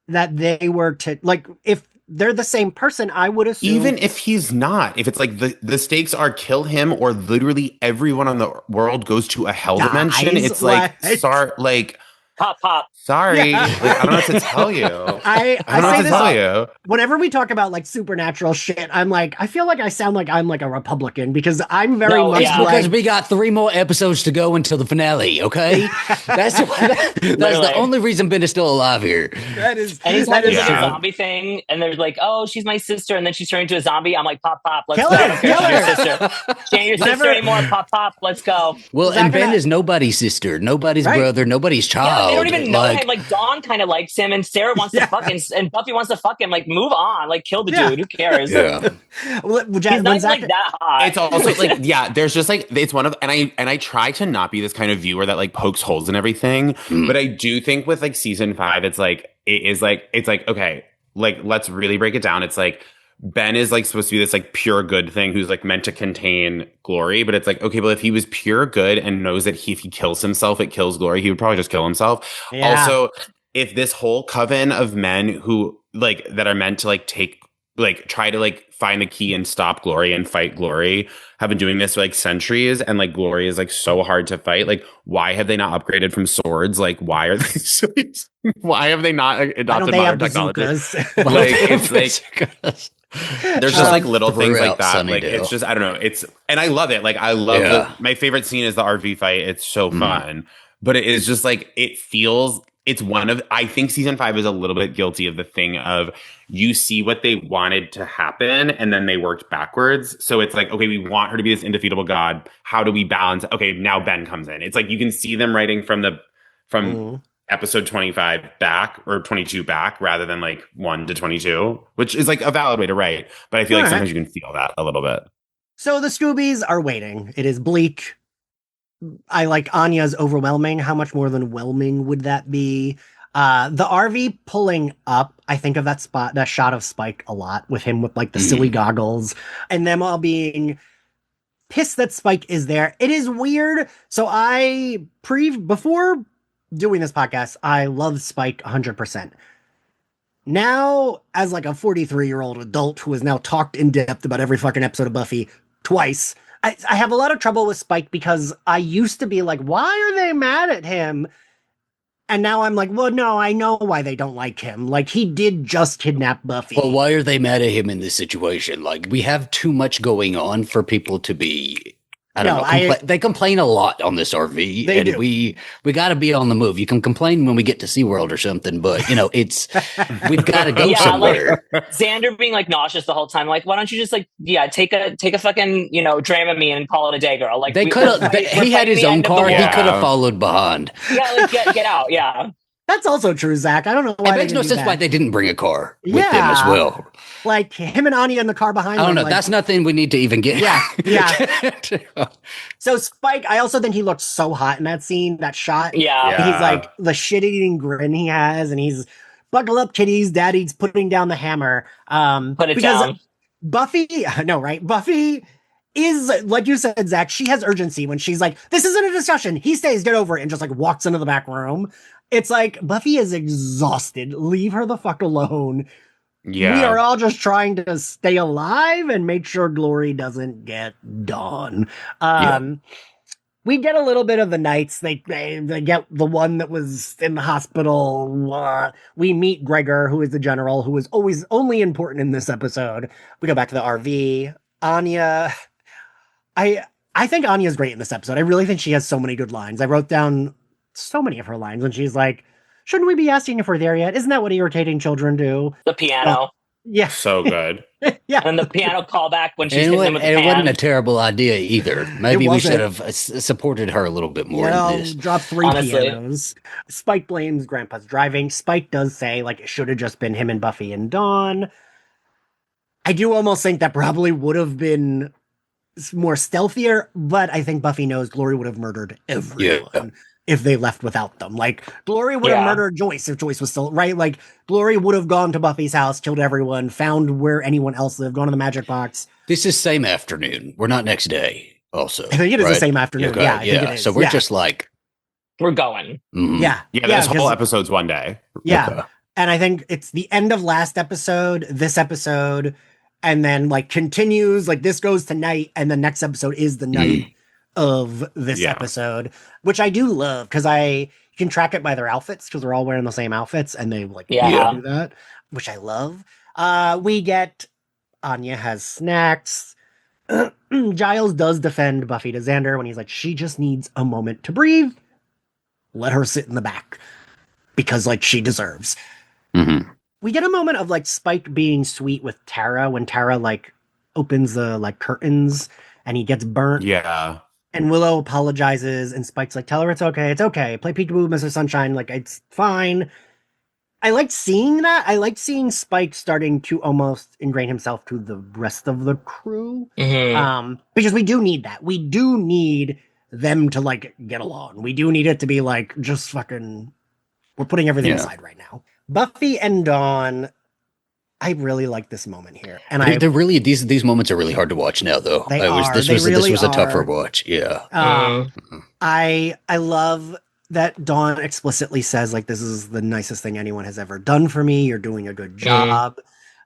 that they were to, like, if they're the same person, I would assume. Even if he's not, if it's like the stakes are kill him or literally everyone on the world goes to a hell dimension, it's like, start like pop. Sorry, Yeah. like, I don't know what to tell you. I don't know say what to tell you. Whenever we talk about like supernatural shit, I'm like, I feel like I sound like I'm like a Republican because I'm very much It's because we got 3 more episodes to go until the finale. Okay, that's the only reason Ben is still alive here. That is anytime there's like a zombie thing, and there's like, oh, she's my sister, and then she's turned into a zombie. I'm like, pop, let's kill go. her, kill her. Sister. She ain't your sister anymore. Pop, let's go. Well, and Ben is nobody's sister, nobody's brother, nobody's child. Yeah, they don't even know him. Like Dawn kind of likes him, and Sarah wants to fuck him, and Buffy wants to fuck him. Like, move on. Like, kill the dude. Who cares? Yeah. He's not like that hot. It's also like, there's just like, it's one of, and I try to not be this kind of viewer that like pokes holes in everything, but I do think with like season 5, it's like, it's like, okay, like, let's really break it down. It's like, Ben is like supposed to be this like pure good thing who's like meant to contain Glory, but it's like, okay, well, if he was pure good and knows that if he kills himself, it kills Glory, he would probably just kill himself. Yeah. Also, if this whole coven of men who like that are meant to like try to like find the key and stop Glory and fight Glory have been doing this for like centuries, and like Glory is like so hard to fight. Like, why have they not upgraded from swords? Like, why are they why have they not adopted modern technology? Like, it's like there's just like little things like that. Like, it's just, I don't know. It's, and I love it. Like, I love my favorite scene is the RV fight. It's so fun, but it is just like, it feels, it's one of, I think season 5 is a little bit guilty of the thing of you see what they wanted to happen and then they worked backwards. So it's like, okay, we want her to be this indefeatable god. How do we balance? Okay, now Ben comes in. It's like, you can see them writing from episode 25 back or 22 back rather than like 1 to 22, which is like a valid way to write. But I feel like sometimes you can feel that a little bit. So the Scoobies are waiting. It is bleak. I like Anya's overwhelming. How much more than whelming would that be? The RV pulling up, I think of that shot of Spike a lot with him with like the silly goggles and them all being pissed that Spike is there. It is weird. So before doing this podcast, I love Spike 100%. Now, as like a 43-year-old adult who has now talked in depth about every fucking episode of Buffy twice, I have a lot of trouble with Spike because I used to be like, why are they mad at him? And now I'm like, well, no, I know why they don't like him. Like, he did just kidnap Buffy. Well, why are they mad at him in this situation? Like, we have too much going on for people to be I don't No, know. They complain a lot on this RV, They and do. we got to be on the move. You can complain when we get to SeaWorld or something, but it's we've got to go Yeah, somewhere. Xander being like nauseous the whole time. Like, why don't you just like, take a fucking Dramamine and call it a day, girl. Like, They could have. He had his own car. He could have followed behind. Yeah, like get out. Yeah, That's also true, Zach. I don't know why it makes no sense why they didn't bring a car with them as well. Like him and Anya in the car behind I don't them. know. That's nothing we need to even get. Yeah. So Spike, I also think he looked so hot in that scene, that shot. yeah. He's like the shit-eating grin he has, and he's buckle up, kiddies. Daddy's putting down the hammer. Put it Because down. Buffy, no, right? Buffy is like you said, Zach. She has urgency when she's like, "This isn't a discussion." He stays, get over it, and just like walks into the back room. It's like Buffy is exhausted. Leave her the fuck alone. Yeah. We are all just trying to stay alive and make sure Glory doesn't get done. We get a little bit of the Knights. They get the one that was in the hospital. We meet Gregor, who is the general, who is always only important in this episode. We go back to the RV. Anya, I think Anya's great in this episode. I really think she has so many good lines. I wrote down so many of her lines when she's like, "Shouldn't we be asking if we're there yet? Isn't that what irritating children do?" The piano. Yeah. So good. Yeah. And the piano callback when she's And hitting him with the it pan. wasn't a terrible idea either. Maybe we wasn't. should have supported her a little bit more in this. Drop 3 Honestly. pianos. Spike blames Grandpa's driving. Spike does say, like, it should have just been him and Buffy and Dawn. I do almost think that probably would have been more stealthier, but I think Buffy knows Glory would have murdered everyone if they left without them. Like, Glory would have murdered Joyce if Joyce was still, right? Like, Glory would have gone to Buffy's house, killed everyone, found where anyone else lived, gone to the magic box. This is same afternoon. We're not next day, also. I think it is the same afternoon. Okay. Yeah, I think it is. So we're just like... We're going. mhm. Yeah. Yeah, this whole episode's one day. Yeah. Okay. And I think it's the end of last episode, this episode, and then like continues, like this goes to night, and the next episode is the night of this episode, which I do love because you can track it by their outfits because they're all wearing the same outfits and they like do that, which I love. We get Anya has snacks. Giles does defend Buffy to Xander when he's like, she just needs a moment to breathe. Let her sit in the back because like she deserves. Mm-hmm. We get a moment of like Spike being sweet with Tara when Tara like opens the like curtains and he gets burnt. Yeah. And Willow apologizes and Spike's like, tell her it's okay. It's okay. Play peekaboo, Mr. Sunshine. Like, it's fine. I liked seeing that. I liked seeing Spike starting to almost ingrain himself to the rest of the crew. Mm-hmm. Because we do need that. We do need them to like get along. We do need it to be like, just fucking, we're putting everything aside right now. Buffy and Dawn, I really like this moment here. And they're really these moments are really hard to watch now, though. This was a tougher watch. Yeah. I love that Dawn explicitly says like, this is the nicest thing anyone has ever done for me. You're doing a good job.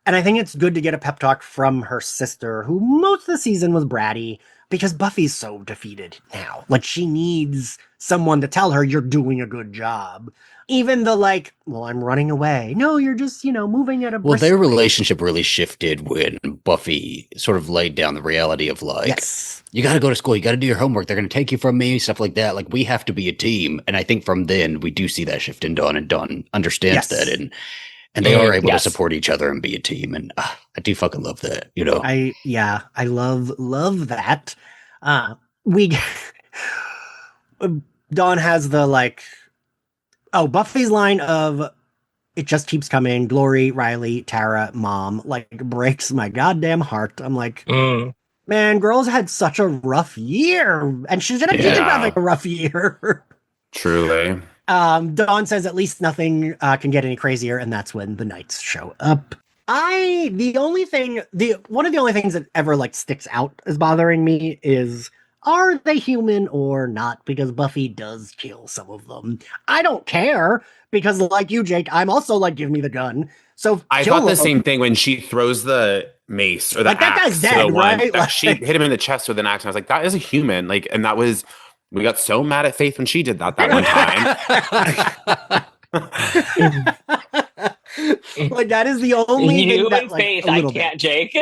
And I think it's good to get a pep talk from her sister, who most of the season was bratty, because Buffy's so defeated now. Like, she needs someone to tell her you're doing a good job. Even the like, well, I'm running away. No, you're just, moving at a brisk their rate. relationship really shifted when Buffy sort of laid down the reality of like, you got to go to school, you got to do your homework, they're going to take you from me, stuff like that. Like, we have to be a team. And I think from then we do see that shift in Dawn, and Dawn understands that. And they are able to support each other and be a team. And I do fucking love that, I love that. Dawn has the like, Buffy's line of, it just keeps coming, Glory, Riley, Tara, Mom, like, breaks my goddamn heart. I'm like, man, girls had such a rough year, and she's gonna keep having a rough year. Truly. Dawn says at least nothing can get any crazier, and that's when the Knights show up. One of the only things that ever like sticks out as bothering me is, are they human or not? Because Buffy does kill some of them. I don't care, because like you, Jake, I'm also like, give me the gun. So I thought the same thing when she throws the mace or the axe. That guy's dead, right? Like, she hit him in the chest with an axe, and I was like, that is a human. Like, and that was, we got so mad at Faith when she did that one time. Like that is the only You thing that and like Faith, a I little can't, bit. Jake.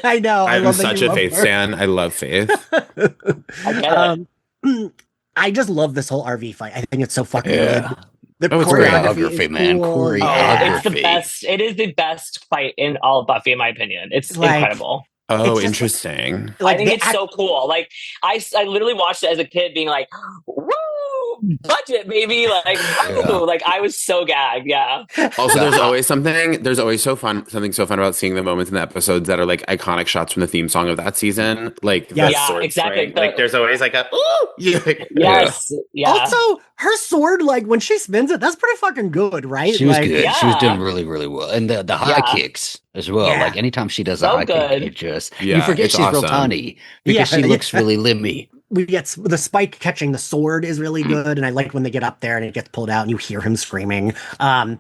I know. I I'm love that such you a love Faith her. stan. I love Faith. I get it. I just love this whole RV fight. I think it's so fucking good. Yeah. The Oh, it's great. choreography is Choreography, man. cool. Oh, Yeah. it's the Choreography. best. It is the best fight in all of Buffy, in my opinion. It's Like incredible. Oh, it's just interesting. I like think the it's so cool. Like I literally watched it as a kid, being like, "Woo, budget, baby!" Like, Yeah. woo! Like I was so gagged. Yeah, Also, The there's hot, always something. There's always something so fun about seeing the moments in the episodes that are like iconic shots from the theme song of that season, like the Yes. yeah, sword exactly. swing. Like there's always like a ooh, yeah, yeah. Yes, yeah, Also, her sword, like when she spins it, that's pretty fucking good, right? She was Like, good. She was doing yeah, really, really well. And the high yeah. kicks as well. yeah, Like anytime she does a So high kick, good. it just you yeah, forget it's she's real awesome. tiny yeah, because she looks yeah. really limmy. We get the spike catching the sword is really good, and I like when they get up there and it gets pulled out and you hear him screaming. Yeah,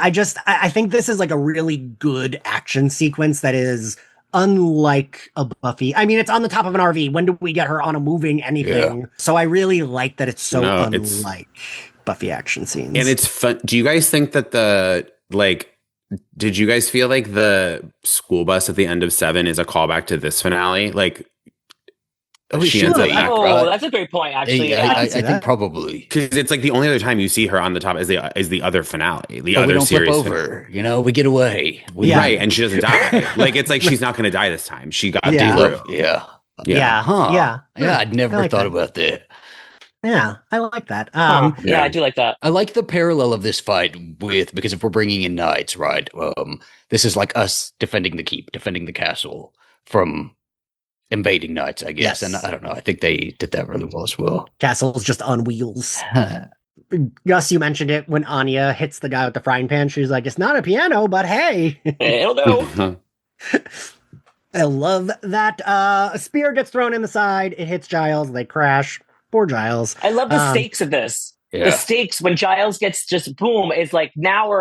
I think this is like a really good action sequence that is unlike a Buffy. I mean, it's on the top of an RV. When do we get her on a moving anything? So I really like that it's so No, it's unlike Buffy action scenes. and it's fun. Do you guys think that did you guys feel like the school bus at the end of 7 is a callback to this finale? Like Oh, she it ends should up be, back Oh, right? that's a great point. Actually, I, yeah. can I, see I that. think probably. because it's like the only other time you see her on the top is the other finale, the But we other don't flip series over. You know, we get away. We Yeah. right, and she doesn't die. Like it's like she's not going to die this time. She got Yeah. through. Yeah. Yeah, Huh. yeah. Yeah, I'd I never like thought that. about that. Yeah, I like that. Huh. Yeah, Yeah. I do like that. I like the parallel of this fight with because if we're bringing in knights, right? This is like us defending the keep, defending the castle from invading knights, I guess. Yes. And I don't know. I think they did that really well as well. Castle's just on wheels. Gus, you mentioned it when Anya hits the guy with the frying pan. She's like, "It's not a piano, but hey." It'll do. I love that. A spear gets thrown in the side. It hits Giles. They crash. Poor Giles. I love the stakes of this. Yeah. The stakes when Giles gets just boom is like now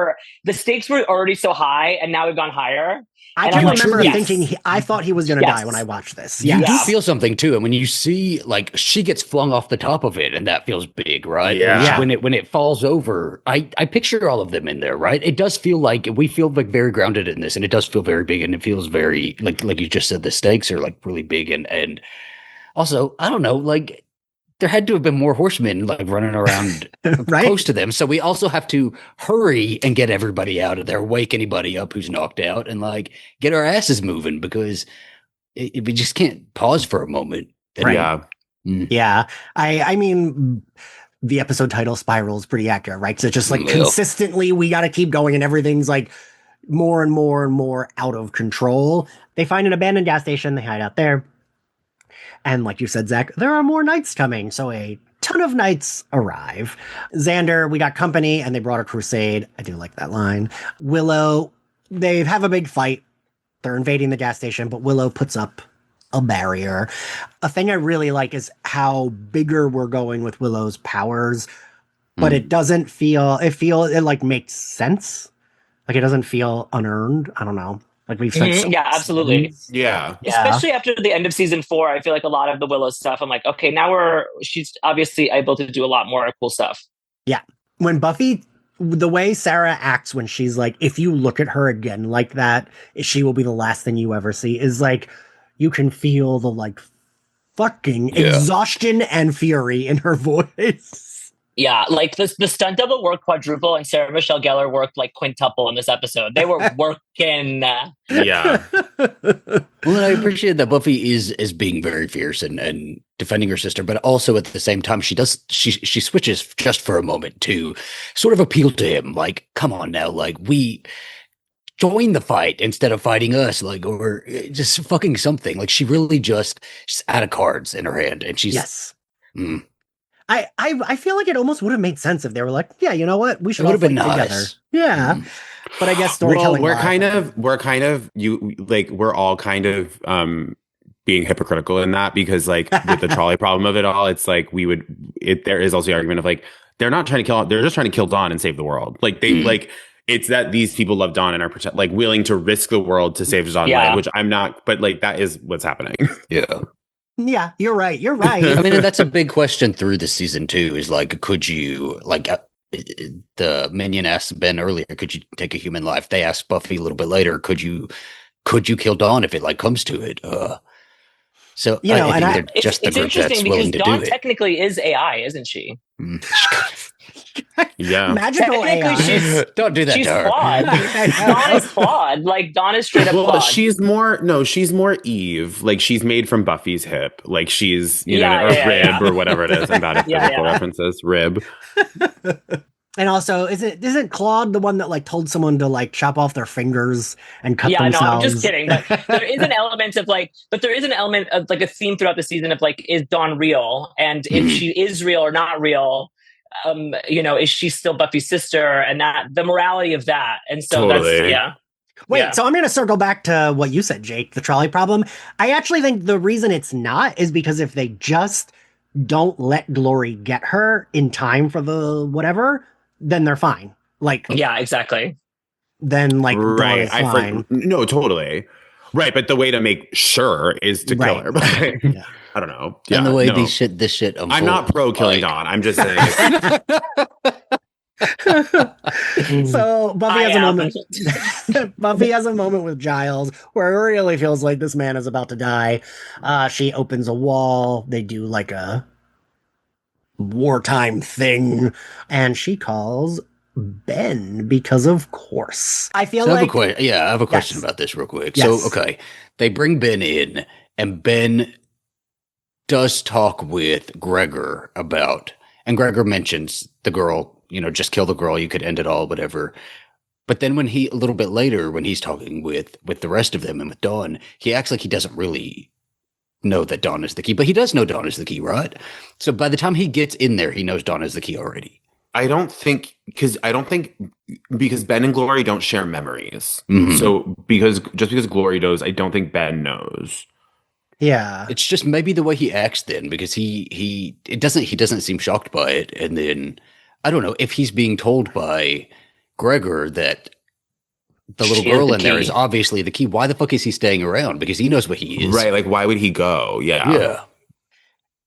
the stakes were already so high and now we've gone higher. I And can I'm like, remember yes. thinking I thought he was going to Yes. die when I watched this. You Yes. do Yeah. feel something too, and when you see like she gets flung off the top of it, and that feels big, right? Yeah. When it falls over, I picture all of them in there, right? It does feel like we feel like very grounded in this, and it does feel very big, and it feels very like you just said, the stakes are like really big, and also I don't know, like there had to have been more horsemen like running around Right? close to them, so we also have to hurry and get everybody out of there, wake anybody up who's knocked out, and like get our asses moving because we just can't pause for a moment. Right. Yeah. Yeah. I mean, the episode title Spiral is pretty accurate, right? So just like Yeah. consistently, we got to keep going, and everything's like more and more and more out of control. They find an abandoned gas station. They hide out there. And like you said, Zach, there are more knights coming. So a ton of knights arrive. Xander, we got company, and they brought a crusade. I do like that line. Willow, they have a big fight. They're invading the gas station, but Willow puts up a barrier. A thing I really like is how bigger we're going with Willow's powers, but it doesn't feel, it like makes sense. Like it doesn't feel unearned. I don't know. Like we've said. Mhm. Yeah, absolutely. Yeah. Especially after the end of season 4, I feel like a lot of the Willow stuff, I'm like, okay, now she's obviously able to do a lot more cool stuff. Yeah. When Buffy, the way Sarah acts when she's like, if you look at her again like that, she will be the last thing you ever see, is like, you can feel the like fucking exhaustion and fury in her voice. Yeah, like the stunt double worked quadruple and Sarah Michelle Gellar worked like quintuple in this episode. They were working. Yeah. Well, I appreciate that Buffy is being very fierce and defending her sister, but also at the same time, she switches just for a moment to sort of appeal to him. Like, come on now, like we join the fight instead of fighting us, like, or just fucking something. Like she really just she's out of cards in her hand, and she's Yes. Mm. I feel like it almost would have made sense if they were like, yeah, you know what? We should It all would have fight been together. nice. Yeah. Mm. But I guess Well, storytelling. we're all kind of being hypocritical in that because like with the trolley problem of it all, it's like there is also the argument of like they're not trying to kill, they're just trying to kill Dawn and save the world. Like they like it's that these people love Dawn and are like willing to risk the world to save Dawn's life, which I'm not, but like that is what's happening. Yeah. Yeah, you're right. You're right. I mean, and that's a big question through the season too. Is like, could you like the minion asked Ben earlier, could you take a human life? They asked Buffy a little bit later, could you kill Dawn if it like comes to it? So You know, I and think they're just the It's group interesting that's because willing to Dawn do it. technically is AI, isn't she? Yeah. magical Technically, AI. Don't do that She's to her. flawed. Dawn is flawed. Like Dawn is straight up Well, flawed. she's more Eve. Like she's made from Buffy's hip. Like she's Yeah, or yeah, rib yeah. or whatever it is. I'm bad at Yeah, physical yeah. references. Rib. And also, isn't Claude the one that like told someone to like chop off their fingers and cut Yeah, no, themselves? I'm just kidding. But there is an element of like a theme throughout the season of like, is Dawn real? And if she is real or not real, is she still Buffy's sister? And that the morality of that. And so Totally. that's, yeah. Wait, Yeah. so I'm going to circle back to what you said, Jake, the trolley problem. I actually think the reason it's not is because if they just don't let Glory get her in time for the whatever, then they're fine. Like, Yeah, exactly. then like Dawn Right. is fine. No, totally. Right, but the way to make sure is to kill her. But Yeah. I don't know. Yeah, And the way no. this shit I'm not pro killing Dawn. I'm just saying. So Buffy has a am. moment. Buffy has a moment with Giles where it really feels like this man is about to die. She opens a wall. They do like a wartime thing, and she calls Ben because of course. I feel So like I have a question Yes. about this real quick. Yes. So, okay, they bring Ben in, and Ben does talk with Gregor about, and Gregor mentions the girl, just kill the girl, you could end it all, whatever. But then when a little bit later, when he's talking with the rest of them and with Dawn, he acts like he doesn't really know that Dawn is the key, but he does know Dawn is the key, right? So by the time he gets in there, he knows Dawn is the key already. I don't think because Ben and Glory don't share memories. Mhm. So because Glory knows, I don't think Ben knows. yeah. It's just maybe the way he acts then, because he doesn't seem shocked by it, and then I don't know if he's being told by Gregor that the little She is girl the in there key. is obviously the key. Why the fuck is he staying around? Because he knows what he is. Right, like why would he go? Yeah.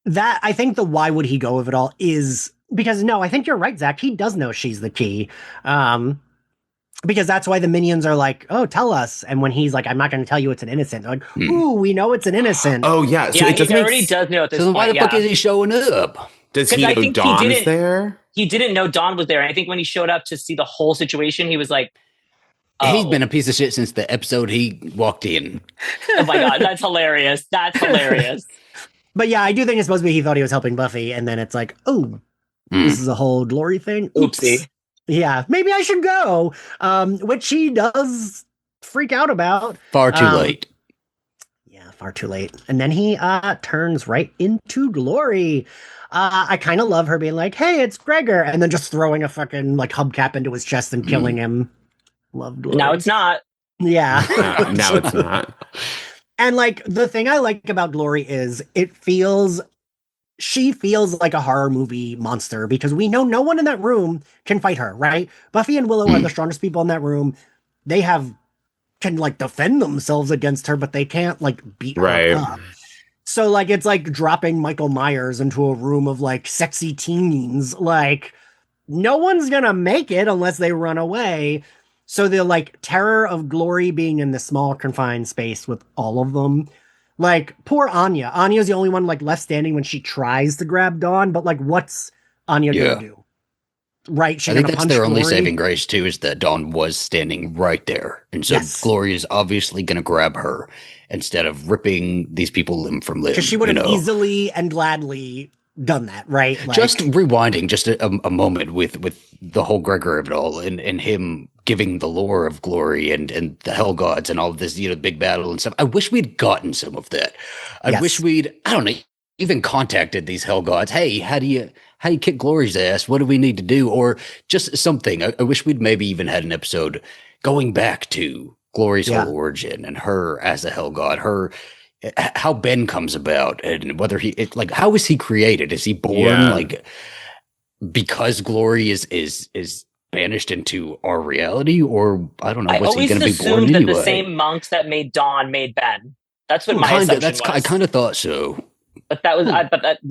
That I think the why would he go of it all is because no, I think you're right, Zach. He does know she's the key. Because that's why the minions are like, oh, tell us. And when he's like, I'm not going to tell you it's an innocent. They're like, ooh, we know it's an innocent. Oh yeah, so Yeah, it doesn't he make already does know at this So then why point. the fuck is he showing up? Does he 'Cause I know think he Dawn's didn't- there? He didn't know Dawn was there. And I think when he showed up to see the whole situation, he was like, He's oh. been a piece of shit since the episode he walked in. Oh my God, that's hilarious. That's hilarious. But yeah, I do think it's supposed to be he thought he was helping Buffy. And then it's like, oh, this is a whole Glory thing. Oops. Oopsie. Yeah, maybe I should go. Which he does freak out about. Far too late. Yeah, far too late. And then he turns right into Glory. I kind of love her being like, hey, it's Gregor. And then just throwing a fucking like hubcap into his chest and killing him. Love Glory. Now it's not. Yeah. Now it's not. And like the thing I like about Glory is she feels like a horror movie monster because we know no one in that room can fight her, right? Buffy and Willow are the strongest people in that room. They can like defend themselves against her, but they can't like beat Right. her up. So like it's like dropping Michael Myers into a room of like sexy teens. Like no one's gonna make it unless they run away. So the like terror of Glory being in this small confined space with all of them. Like poor Anya. Anya's the only one like left standing when she tries to grab Dawn, but like what's Anya gonna do? Right? She's I think gonna that's punch their only Glory? saving grace too, is that Dawn was standing right there, and so Yes. Glory is obviously going to grab her instead of ripping these people limb from limb. Because she would have easily and gladly done that, right? Like, Just rewinding just a moment with the whole Gregor of it all, and him giving the lore of Glory and the Hell Gods and all of this, big battle and stuff. I wish we'd gotten some of that. I wish we'd, I don't know, even contacted these Hell Gods. Hey, how do you kick Glory's ass? What do we need to do? Or just something. I wish we'd maybe even had an episode going back to Glory's whole origin and her as a Hell God, how Ben comes about, and whether how is he created? Is he born like because Glory is banished into our reality, or I don't know? I Was he always going to be born assumed that anyway? the same monks that made Dawn made Ben. That's what my assumption was. I kind of thought so. But that was,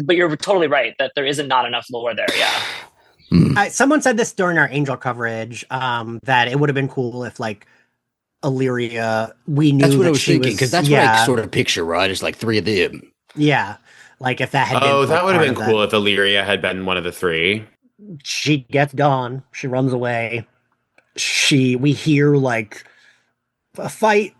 but you're totally right that there isn't not enough lore there. Yeah. Someone said this during our Angel coverage, that it would have been cool if like Illyria, we knew That's what that I was she thinking, was, because that's what I sort of picture, right? It's like three of them. yeah, like if that had been Oh, like that would have part been of that. cool if Illyria had been one of the three. She gets gone. She runs away. We hear like a fight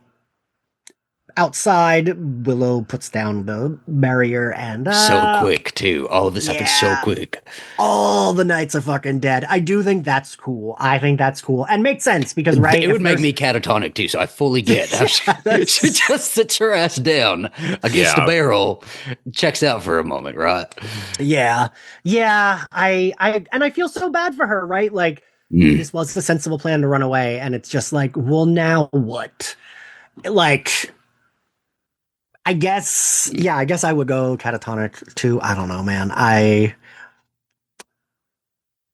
outside. Willow puts down the barrier and So quick, too. All of this happens so yeah, quick. all the knights are fucking dead. I do think that's cool. I think that's cool and makes sense because right, It would make me catatonic, too, so I fully get how she just sits her ass down against a barrel, checks out for a moment, right? Yeah. I feel so bad for her, right? Like this was the sensible plan to run away, and it's just like, well, now what? Like, I guess I would go catatonic too. I don't know, man.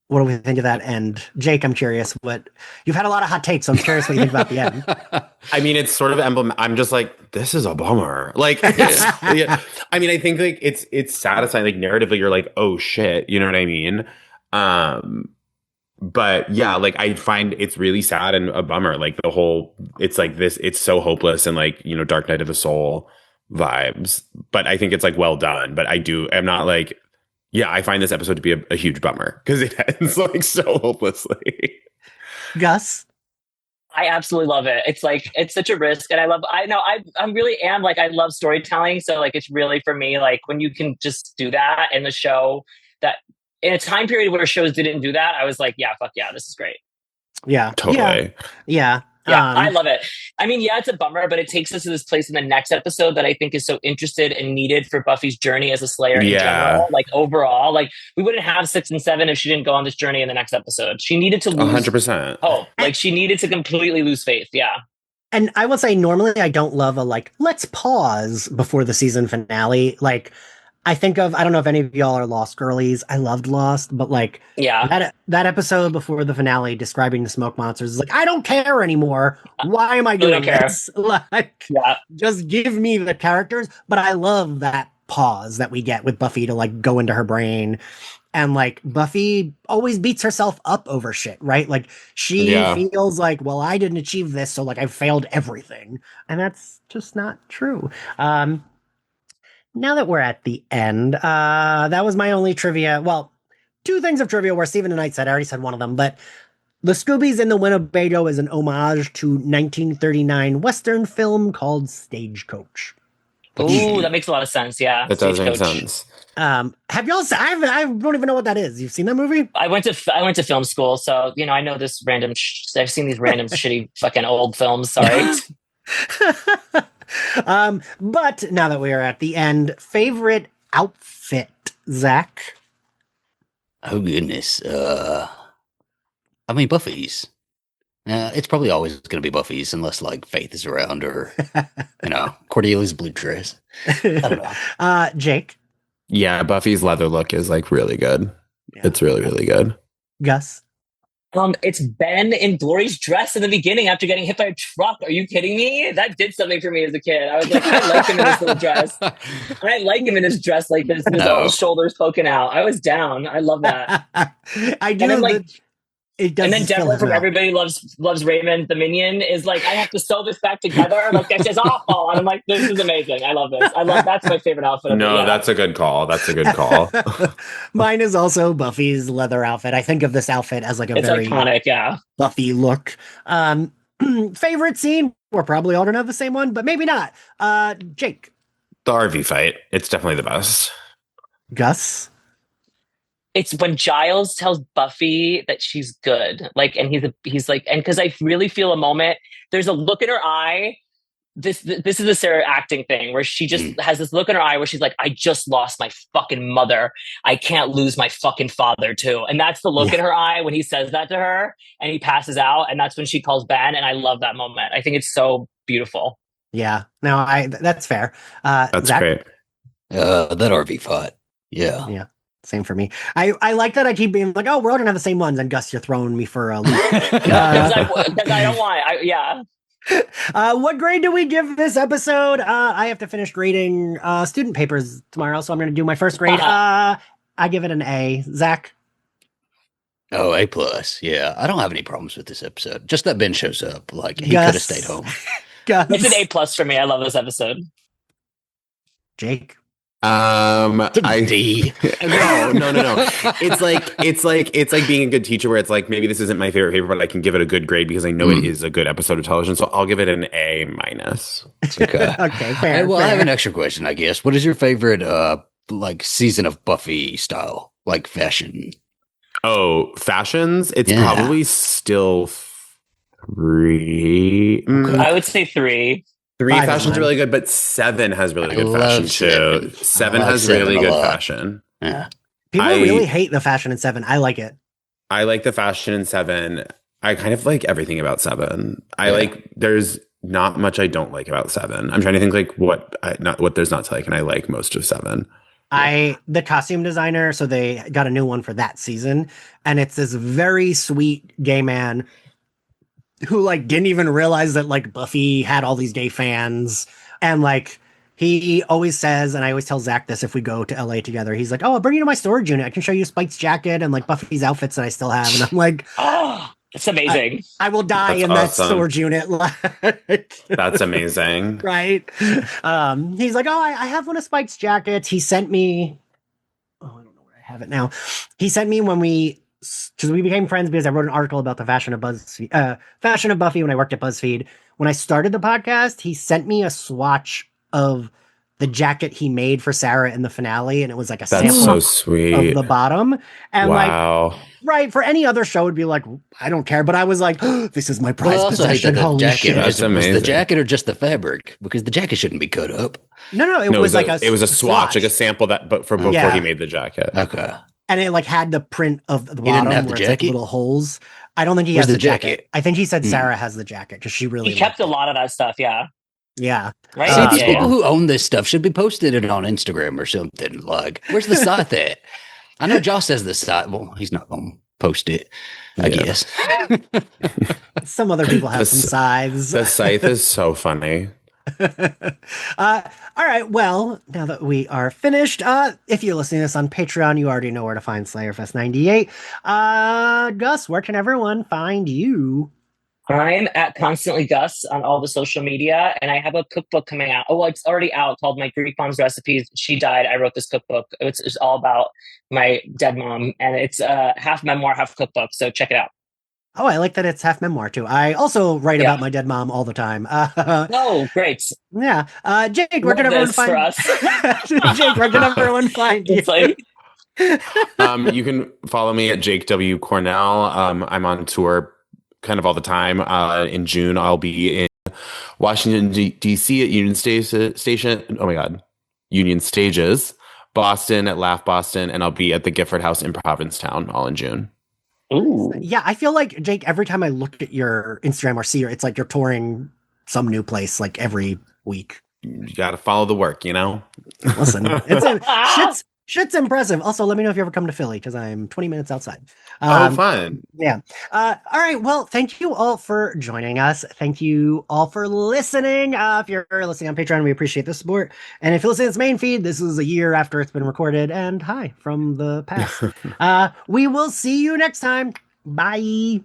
What do we think of that end? Jake, I'm curious what you've had a lot of hot takes, so I'm curious what you think about the end. I mean, it's sort of emblem. I'm just like, this is a bummer. Like, yeah. I mean, I think like it's satisfying. Like narratively, you're like, oh shit, you know what I mean? But yeah, like I find it's really sad and a bummer. Like the whole, it's like this, it's so hopeless and like, you know, Dark Night of the Soul vibes. But I think it's like well done. But I'm not like, yeah, I find this episode to be a huge bummer because it ends like so hopelessly. Gus? I absolutely love it. It's like, it's such a risk. And I really am like, I love storytelling. So like, it's really for me, like when you can just do that in the show that in a time period where shows didn't do that, I was like, yeah, fuck yeah, this is great. Yeah. Totally. Yeah. I love it. I mean, yeah, it's a bummer, but it takes us to this place in the next episode that I think is so interested and needed for Buffy's journey as a Slayer in general. Like overall, like we wouldn't have 6 and 7 if she didn't go on this journey in the next episode. She needed to lose 100%. hope. Like she needed to completely lose faith. Yeah. And I will say, normally I don't love a like, let's pause before the season finale. Like, I think of, I don't know if any of y'all are Lost girlies. I loved Lost, but like, that episode before the finale describing the smoke monsters is like, I don't care anymore. Why am I doing this? Like, just give me the characters. But I love that pause that we get with Buffy to like go into her brain. And like Buffy always beats herself up over shit, right? Like she feels like, well, I didn't achieve this, so like I failed everything. And that's just not true. Now that we're at the end, that was my only trivia. Well, 2 things of trivia where Stephen and I said, I already said one of them, but the Scoobies in the Winnebago is an homage to 1939 Western film called Stagecoach. Ooh, that makes a lot of sense. Yeah. That does make sense. Have y'all seen, I don't even know what that is. You've seen that movie? I went to film school, so, you know, I know this random, I've seen these random shitty fucking old films. Sorry. But now that we are at the end, favorite outfit, Zach? Oh goodness. I mean Buffy's. It's probably always going to be Buffy's unless like Faith is around or you know Cordelia's blue dress. I don't know. Jake? Yeah, Buffy's leather look is like really good. Yeah. It's really, really good. Gus? It's Ben in Glory's dress in the beginning after getting hit by a truck. Are you kidding me? That did something for me as a kid. I was like, I like him in this little dress. I like him in his dress like this, with all his shoulders poking out. I was down. I love that. I do. And then, it does. And then Deborah from Everybody Loves Raymond, the minion, is like, I have to sew this back together. Like, that's just awful. And I'm like, this is amazing. I love this. That's my favorite outfit. That's a good call. That's a good call. Mine is also Buffy's leather outfit. I think of this outfit as like it's very iconic, Buffy look. Favorite scene? We're probably all gonna have the same one, but maybe not. Jake. The RV fight. It's definitely the best. Gus. It's when Giles tells Buffy that she's good. Like, and he's like, and because I really feel a moment, there's a look in her eye. This is the Sarah acting thing where she just has this look in her eye where she's like, I just lost my fucking mother. I can't lose my fucking father too. And that's the look in her eye when he says that to her and he passes out. And that's when she calls Ben. And I love that moment. I think it's so beautiful. Yeah, no, that's fair. That's Zach? great. That RV fight. Yeah. Yeah. Same for me. I like that I keep being like, oh, we're all gonna have the same ones, and Gus, you're throwing me for a loop. Because I don't want. What grade do we give this episode? I have to finish grading student papers tomorrow, so I'm gonna do my first grade. I give it an A. Zach? Oh, A plus. Yeah, I don't have any problems with this episode. Just that Ben shows up. Like he Gus. could have stayed home. Gus. It's an A+ for me. I love this episode. Jake. I D. No. It's like being a good teacher where it's like maybe this isn't my favorite paper, but I can give it a good grade because I know it is a good episode of television. So I'll give it an A-. Okay. Okay, fair. Well, I have fair. an extra question, I guess. What is your favorite like season of Buffy style, like fashion? Oh, fashions? It's Yeah. probably still 3. I would say 3. 3 5 is fashion's mine. really good, but 7 has really I good love fashion too. 7. 7 I love has 7 really a good lot. fashion. Yeah. People I- really hate the fashion in 7. I like it. I like the fashion in 7. I kind of like everything about 7. Yeah. There's not much I don't like about 7. I'm trying to think like what there's not to like, and I like most of 7. The costume designer, so they got a new one for that season, and it's this very sweet gay man who like didn't even realize that like Buffy had all these gay fans, and like he always says, and I always tell Zach this if we go to LA together, he's like, "Oh, I'll bring you to my storage unit. I can show you Spike's jacket and like Buffy's outfits that I still have." And I'm like, Oh, it's amazing. I will die That's in that awesome. storage unit. Like, That's amazing. right? He's like, "Oh, I have one of Spike's jackets. He sent me. Oh, I don't know where I have it now. He sent me when because we became friends because I wrote an article about the fashion of fashion of Buffy when I worked at BuzzFeed. When I started the podcast, he sent me a swatch of the jacket he made for Sarah in the finale, and it was like a That's sample so sweet. of the bottom. And like, Wow. right, for any other show would be like, I don't care, but I was like, this is my Well, I prized also hate possession. that the Holy jacket shit! That's was the amazing. jacket or just the fabric, because the jacket shouldn't be cut up. No, it No, was like it was a swatch, like a sample but before Yeah. he made the jacket. Okay. and it like had the print of the didn't bottom have where the it's like jacket? little holes. I don't think he Where's has the the jacket. jacket? I think he said Hmm. Sarah has the jacket because she really He kept liked a it. lot of that stuff, yeah. Yeah. Right? See, Uh, these Yeah, people yeah. who own this stuff should be posting it on Instagram or something. Like, where's the site at? I know Josh has the site. Well, he's not going to post it, I Yeah. guess. Some other people have some sides. The scythe is so funny. All right. Well, now that we are finished, if you're listening to this on Patreon, you already know where to find Slayerfest 98. Gus, where can everyone find you? I'm at Constantly Gus on all the social media, and I have a cookbook coming out. Oh, well, it's already out called My Greek Mom's Recipes. She died. I wrote this cookbook. It's all about my dead mom, and it's half memoir, half cookbook. So check it out. Oh, I like that it's half memoir too. I also write Yeah. about my dead mom all the time. Oh, great. Yeah. Jake, where can Love everyone this find for us. Jake, where can everyone find you? It's like, You can follow me at Jake W. Cornell. I'm on tour kind of all the time. In June, I'll be in Washington, D.C. at Union Station. Oh my God. Union Stages. Boston at Laugh Boston. And I'll be at the Gifford House in Provincetown all in June. ooh. Yeah, I feel like, Jake, every time I look at your Instagram or see you, it's like you're touring some new place like every week. You got to follow the work, you know? Listen, shit's impressive. Also, let me know if you ever come to Philly because I'm 20 minutes outside. Fun. Yeah. All right. Well, thank you all for joining us. Thank you all for listening. If you're listening on Patreon, we appreciate the support. And if you're listening to this main feed, this is a year after it's been recorded. And hi from the past. We will see you next time. Bye.